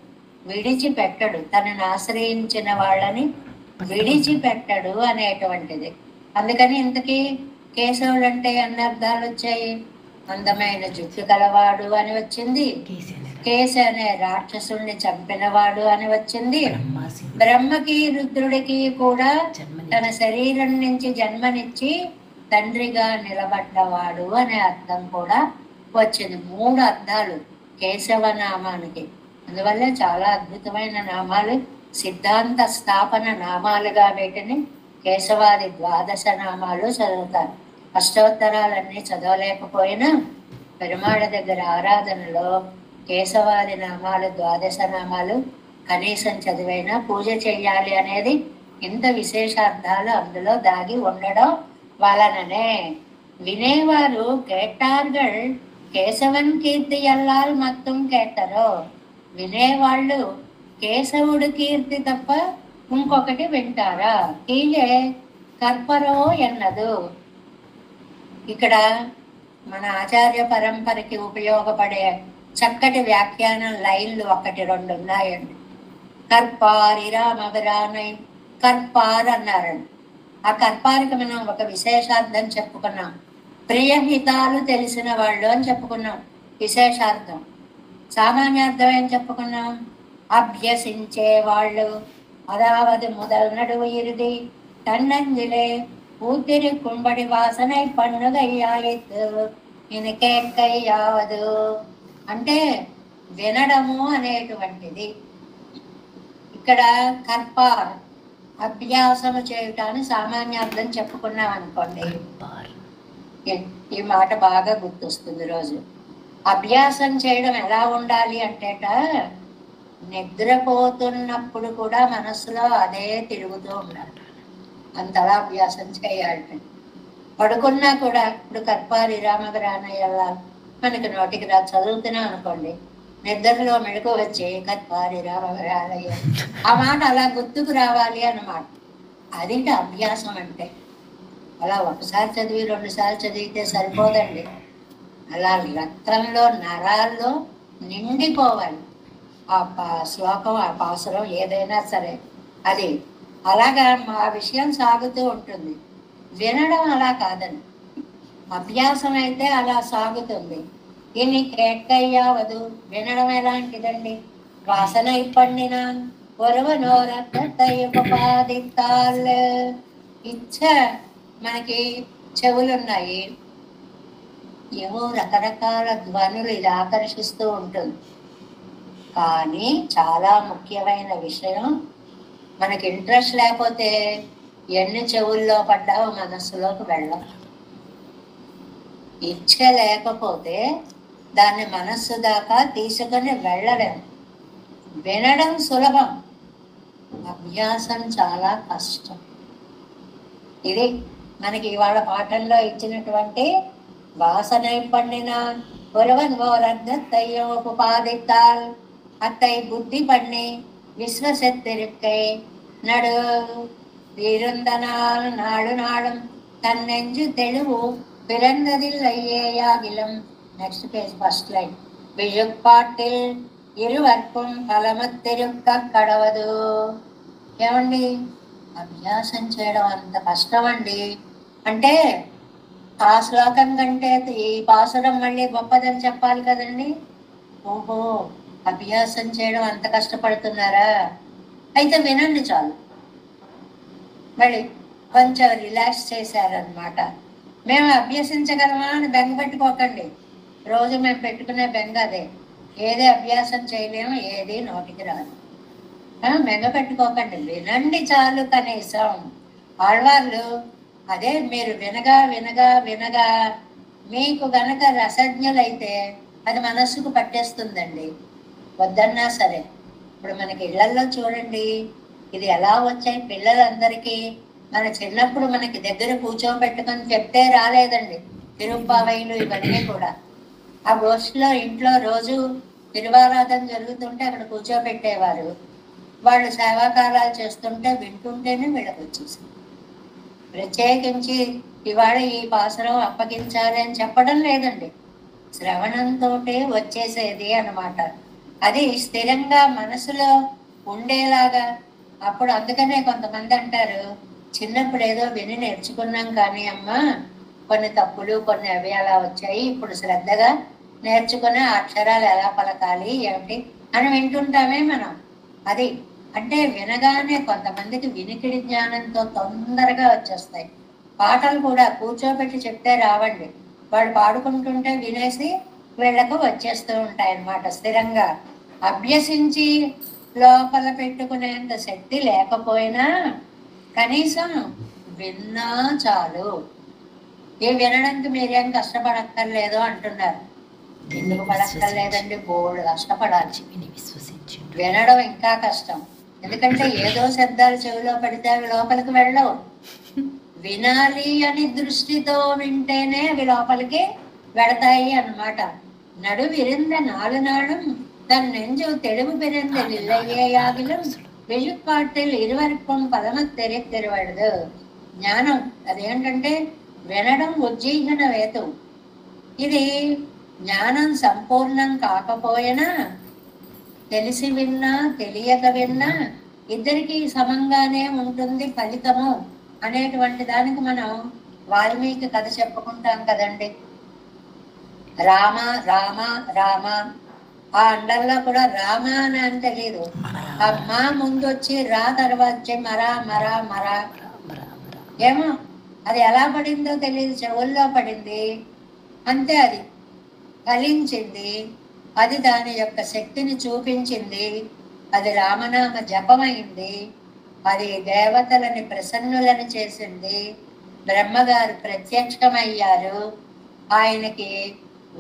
విడిచిపెట్టడు, తనను ఆశ్రయించిన వాళ్ళని విడిచిపెట్టడు అనేటువంటిది. అందుకని ఇంతకీ కేశవుడు అంటే అన్ని అర్థాలు వచ్చాయి. అందమైన జుట్టు కలవాడు అని వచ్చింది, కేశ అనే రాక్షసుల్ని చంపినవాడు అని వచ్చింది, బ్రహ్మకి రుద్రుడికి కూడా తన శరీరం నుంచి జన్మనిచ్చి తండ్రిగా నిలబడ్డవాడు అనే అర్థం కూడా వచ్చింది. 3 అర్థాలు కేశవ నామానికి. అందువల్ల చాలా అద్భుతమైన నామాలు, సిద్ధాంత స్థాపన నామాలుగా వీటిని కేశవాది 12 నామాలు చదువుతారు. అష్టోత్తరాలన్నీ చదవలేకపోయినా పెరుమాళ దగ్గర ఆరాధనలో కేశవాది నామాలు 12 నామాలు కనీసం చదివైనా పూజ చెయ్యాలి అనేది ఇంత విశేషార్థాలు అందులో దాగి ఉండడం వలననే వినేవారు కేటార్గల్ కేశవన్ కీర్తి ఎల్లాల్ మత్తం కేటరో. వినేవాళ్ళు కేశవుడు కీర్తి తప్ప ఇంకొకటి వింటారా? కీలే కర్పరో ఎన్నదు. ఇక్కడ మన ఆచార్య పరంపరకి ఉపయోగపడే చక్కటి వ్యాఖ్యానం లైన్లు 1-2 ఉన్నాయండి. కర్పారి రామవరానై కర్పార్ అన్నారండి. ఆ కర్పారికి మనం ఒక విశేషార్థం చెప్పుకున్నాం. ప్రియహితాలు తెలిసిన వాళ్ళు అని చెప్పుకున్నాం విశేషార్థం. సామాన్యార్థం ఏం చెప్పుకున్నాం? అభ్యసించే వాళ్ళు. అదావది முதல் நடுவு இறுதி தன்னஞ்சிலே ஊத்திரி கும்படி வாசனை పన్నుగయ్యాయితు ఇని కేక్కయ్యావదు. అంటే వినడము అనేటువంటిది. ఇక్కడ కర్పార్ అభ్యాసము చేయుటాన్ని సామాన్యార్థం చెప్పుకున్నాం అనుకోండి. ఈ మాట బాగా గుర్తొస్తుంది రోజు. అభ్యాసం చేయడం ఎలా ఉండాలి అంటేట, నిద్రపోతున్నప్పుడు కూడా మనసులో అదే తిరుగుతూ ఉండాలి. అంతలా అభ్యాసం చేయాలి. పడుకున్నా కూడా ఇప్పుడు కర్పారి రామవరానయ్య మనకి నోటికి రా చదువుతున్నాం అనుకోండి, నిద్రలో మెళుకు వచ్చి కర్పారి రామవరానయ్య ఆ మాట అలా గుర్తుకు రావాలి అన్నమాట. అది అభ్యాసం అంటే. అలా ఒకసారి చదివి 2 సార్లు చదివితే సరిపోదండి. అలా రక్తంలో నరాల్లో నిండిపోవాలి ఆ శ్లోకం, ఆ పాసురం ఏదైనా సరే. అది అలాగా ఆ విషయం సాగుతూ ఉంటుంది. వినడం అలా కాదండి. అభ్యాసం అయితే అలా సాగుతుంది. ఇన్ని కేక్కయ్యావదు. వినడం ఎలాంటిదండి? వాసన ఇప్పండిన ఒరవనోరపాదిత్తాల్. ఇచ్చ మనకి చెవులున్నాయి, ఏవో రకరకాల ధ్వనులు ఇది ఆకర్షిస్తూ ఉంటుంది. కానీ చాలా ముఖ్యమైన విషయం, మనకి ఇంట్రెస్ట్ లేకపోతే ఎన్ని చెవుల్లో పడ్డావో మనస్సులోకి వెళ్ళం. ఇచ్చ లేకపోతే దాన్ని మనస్సు దాకా తీసుకొని వెళ్ళలేం. వినడం సులభం, అభ్యాసం చాలా కష్టం. ఇది మనకి ఇవాళ పాఠంలో ఇచ్చినటువంటి వాసనై పండిన ஒருவன் ஓர் அர்த்தத்தையோ உபாதித்தால் அத்தை புத்தி பண்ணி விஸ்வசத்திருக்கை நடு இருந்தனால் நாடு நாளும் தன் நெஞ்சு தெளிவு பிறந்ததில்லையேயாகிலும். Next page first line. విజుక్పాటిల్ ఇరువర్కం ఫలమత్తిరుక్క కడవదు. ఏమండి, అభ్యాసం చేయడం అంత కష్టం అండి. అంటే ఆ శ్లోకం కంటే ఈ పాసురం మళ్ళీ గొప్పదని చెప్పాలి కదండి. ఓహో, అభ్యాసం చేయడం అంత కష్టపడుతున్నారా? అయితే వినండి చాలు. మళ్ళీ కొంచెం రిలాక్స్ చేశారనమాట. మేము అభ్యసించగలమా అని బెంగ పెట్టుకోకండి. రోజు మేము పెట్టుకునే బెంగ అదే. ఏది అభ్యాసం చేయలేము, ఏది నోటికి రాదు. బెంగ పెట్టుకోకండి, వినండి చాలు. కనీసం ఆళ్వార్లు అదే మీరు వినగా వినగా వినగా మీకు గనక రసజ్ఞులైతే అది మనస్సుకు పట్టేస్తుందండి, వద్దన్నా సరే. ఇప్పుడు మనకి ఇళ్లల్లో చూడండి, ఇది ఎలా వచ్చాయి పిల్లలందరికీ. మన చిన్నప్పుడు మనకి దగ్గర కూర్చోబెట్టుకొని చెప్తే రాలేదండి తిరుప్పావైలు ఇవన్నీ కూడా. ఆ గోష్ఠిలో ఇంట్లో రోజు తిరువారాధన జరుగుతుంటే అక్కడ కూర్చోబెట్టేవారు. వాళ్ళు సేవాకాలాలు చేస్తుంటే వింటుంటేనే వీళ్ళకి వచ్చేసింది. ప్రత్యేకించి ఇవాళ ఈ పాసురం అప్పగించాలి అని చెప్పడం లేదండి, శ్రవణంతో వచ్చేసేది అన్నమాట. అది స్థిరంగా మనసులో ఉండేలాగా. అప్పుడు అందుకనే కొంతమంది అంటారు, చిన్నప్పుడు ఏదో విని నేర్చుకున్నాం కానీ అమ్మ కొన్ని తప్పులు కొన్ని అవి అలా వచ్చాయి, ఇప్పుడు శ్రద్ధగా నేర్చుకునే అక్షరాలు ఎలా పలకాలి ఏమిటి అని వింటుంటామే మనం. అది అంటే వినగానే కొంతమందికి వినికిడి జ్ఞానంతో తొందరగా వచ్చేస్తాయి. పాటలు కూడా కూర్చోబెట్టి చెప్తే రావండి, వాడు పాడుకుంటుంటే వినేసి వీళ్ళకు వచ్చేస్తూ ఉంటాయి అన్నమాట స్థిరంగా. అభ్యసించి లోపల పెట్టుకునేంత శక్తి లేకపోయినా కనీసం విన్నా చాలు. ఈ వినడానికి మీరేం కష్టపడక్కర్లేదు అంటున్నారు. ఎందుకు పడక్కర్లేదండి, బోల్డ్ కష్టపడాలి. వినడం ఇంకా కష్టం, ఎందుకంటే ఏదో శబ్దాలు చెవిలో పడితే అవి లోపలికి వెళ్ళవు. వినాలి అని దృష్టితో వింటేనే అవి లోపలికి వెడతాయి అన్నమాట. నడు విరింద నాలు నాளும் தன் நெஞ்சு தெளிவு பிறந்தல் இல்லையேயாகிலும் వెయ్యుపాటిల్ ఇరువరకం పదమత్ తెరివడదు. జ్ఞానం అదేంటంటే వినడం ఉజ్జీహన వేతు. ఇది జ్ఞానం సంపూర్ణం కాకపోయినా తెలిసి విన్నా తెలియక విన్నా ఇద్దరికి సమంగానే ఉంటుంది ఫలితము అనేటువంటి దానికి మనం వాల్మీకి కథ చెప్పుకుంటాం కదండి. రామ రామ రామ, ఆ అండల్లో కూడా రామ అని అని తెలియదు, ఆ మా ముందు వచ్చి రా తర్వాత వచ్చి మరా మరా మరా, ఏమో అది ఎలా పడిందో తెలియదు, చెవుల్లో పడింది అంతే, అది ఫలించింది, అది దాని యొక్క శక్తిని చూపించింది, అది రామనామ జపమైంది, అది దేవతలని ప్రసన్నులని చేసింది, బ్రహ్మగారు ప్రత్యక్షమయ్యారు, ఆయనకి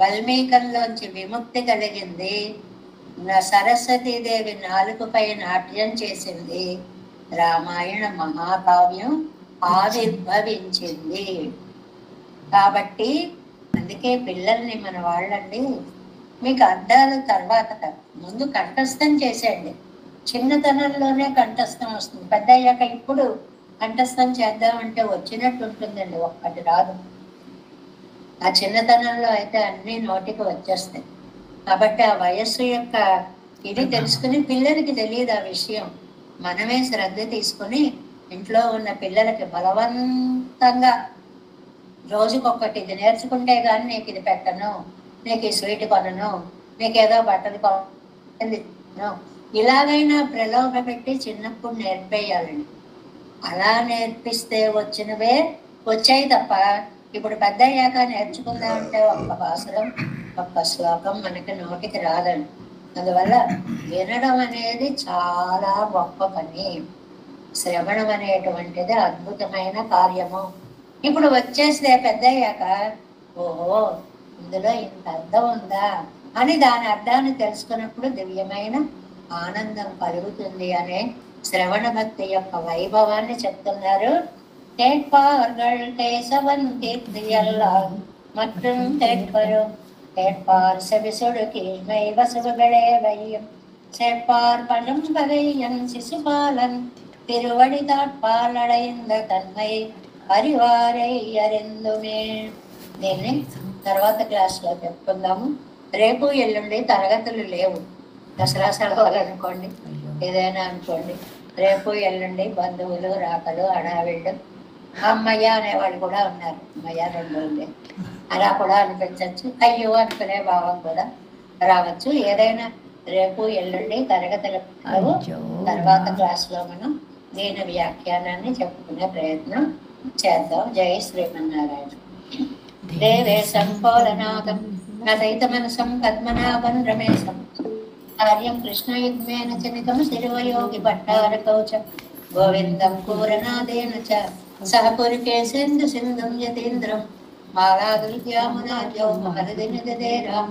వల్మీకంలోంచి విముక్తి కలిగింది, సరస్వతీదేవి నాలుగుపై నాట్యం చేసింది, రామాయణ మహాకావ్యం ఆవిర్భవించింది. కాబట్టి అందుకే పిల్లల్ని మన వాళ్ళండి, మీకు అర్థాలు తర్వాత ముందు కంఠస్థం చేసేయండి. చిన్నతనంలోనే కంఠస్థం వస్తుంది, పెద్ద అయ్యాక ఇప్పుడు కంఠస్థం చేద్దామంటే వచ్చినట్టు ఉంటుందండి, ఒక్కటి రాదు. ఆ చిన్నతనంలో అయితే అన్ని నోటికి వచ్చేస్తాయి. కాబట్టి ఆ వయస్సు యొక్క ఇది తెలుసుకుని, పిల్లలకి తెలియదు ఆ విషయం, మనమే శ్రద్ధ తీసుకుని ఇంట్లో ఉన్న పిల్లలకి బలవంతంగా రోజుకొకటి ఇది నేర్చుకుంటే కానీ నీకు ఇది పెట్టను, నీకు ఈ స్వీట్ కొనను, నీకేదో బట్టలు కొను, ఇలాగైనా ప్రలోభ పెట్టి చిన్నప్పుడు నేర్పేయాలండి. అలా నేర్పిస్తే వచ్చినవే వచ్చాయి తప్ప ఇప్పుడు పెద్ద అయ్యాక నేర్చుకుందామంటే ఒక్క భాషలో ఒక్క శ్లోకం మనకి నోటికి రాదండి. అందువల్ల వినడం అనేది చాలా గొప్ప పని, శ్రవణం అనేటువంటిది అద్భుతమైన కార్యము. ఇప్పుడు వచ్చేస్తే పెద్ద అయ్యాక ఓహో ఇందులో ఇంత అర్థం ఉందా అని దాని అర్థాన్ని తెలుసుకున్నప్పుడు దివ్యమైన ఆనందం కలుగుతుంది అనే శ్రవణ భక్తి యొక్క వైభవాన్ని చెప్తున్నారు. கேட்பார்கள் கேசவன் கீர்த்தியெல்லாம் மற்றும் கேட்பரும் கேட்பார் செவிசொடு கீழ்மை வசுவுகளே வையும் சேர்ப்பார் பழும் பகையன் சிசுபாலன் திருவடி தாட்பால் அடைந்த தன்மை அறிவாரை அறிந்துమే. దీన్ని తర్వాత క్లాస్లో చెప్పుకుందాము. రేపు ఎల్లుండి తరగతులు లేవు, దసరా సెలవులు అనుకోండి, ఏదైనా అనుకోండి. రేపు ఎల్లుండి బంధువులు రాకలు హడావిళ్ళు, అమ్మయ్య అనేవాళ్ళు కూడా ఉన్నారు, అమ్మయ్య 2 రోజులే అలా కూడా అనిపించవచ్చు, అయ్యో అనుకునే భావం కూడా రావచ్చు. ఏదైనా రేపు ఎల్లుండి తరగతులు తర్వాత క్లాస్లో మనం దీని వ్యాఖ్యానాన్ని చెప్పుకునే ప్రయత్నం చేద్దాం. జై శ్రీమన్నారాయణ. దేవే సంపోలనాథం నైత మనసం పద్మనాభం రమేశం కార్యం కృష్ణయుగ్మేన చనితం శిరోయోగి భట్టారకౌచ గోవిందం కూరనాదేన చ సహ పురికేశేందు సింధుం యతీంద్రం మాలాదుర్యామునాద్యౌ మహర్దినిదే రామ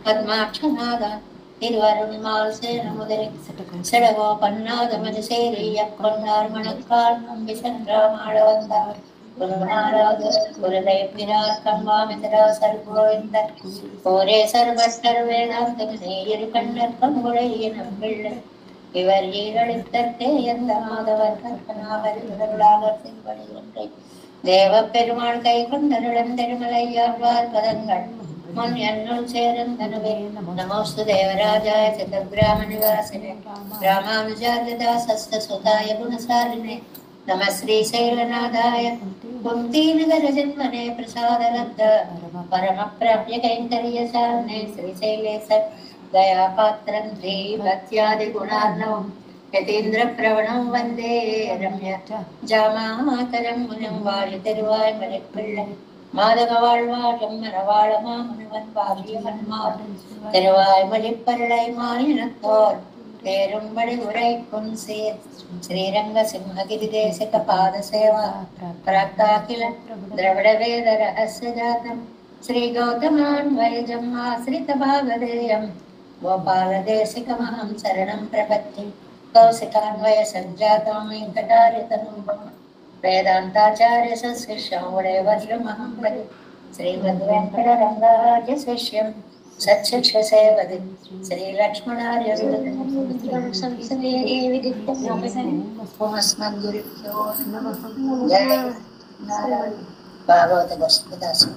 పద్మాక్షనాద తిరువరుణ్మాల్ సేన ముదరి సెడగోపన్నాదమది సేరియ కొన్నార్ మణక్కాల్ నంబి సంగ్రామాళవందార్ ஒரே சர்வட்டர் வேதாந்தமிரு கண்ணற்பம் உழையினம் பிள்ளை இவர் ஈரழித்தற்கே எந்த மாதவர் கற்பனாவர்களாக செல்வழி ஒன்றை தேவ பெருமாள் கை கொண்டருளந்தெருமலையாழ்வார் பதங்கள் முன் என்னுள் சேரந்தனவே. நமோஸ்து தேவராஜாய சதுர்கிராம நிவாசினே ராமானுஜார்யதாசஸ்த சுதாய குணசாலினே నమ శ్రీశైలనాథాయ కుంతీనగర జన్మనే ప్రసాదలబ్ధ పరమ ప్రాప్య కైంకర్యసారణే శ్రీశైలేశ దయాపాత్రం శ్రీభక్త్యాది గుణార్ణవం యతీంద్ర ప్రవణం వందే రమ్య జామాతరం మునం వాళి తిరువాయ్ మలెపిళ్ళై மாதக வாழ்வாழம் மரவாழ மாமுனிவன் வாழியவன்மார் திருவாய் மொழிப்பருளை மாநிலத்தோர் பேரும்படி உரைக்கும் சீர் ஸ்ரீரங்க சிம்மகிரி தேசிக பாத சேவா பிராப்தாகில திரவிட வேத ரகசிய ஜாதம் శ్రీ గౌతమాన్వయజం ఆశ్రిత భాగధేయం గోపాలదేశికమహం శరణం ప్రపత్తి కౌశికాన్వయ సంజాతం వెంకటారితనుభం వేదాంతాచార్య శిష్యం వడేవర్యమహం వది శ్రీమద్వేంకటరంగార్య శిష్యం సత్శిక్ష సేవది శ్రీలక్ష్మణార్య భాగవత గోస్వామి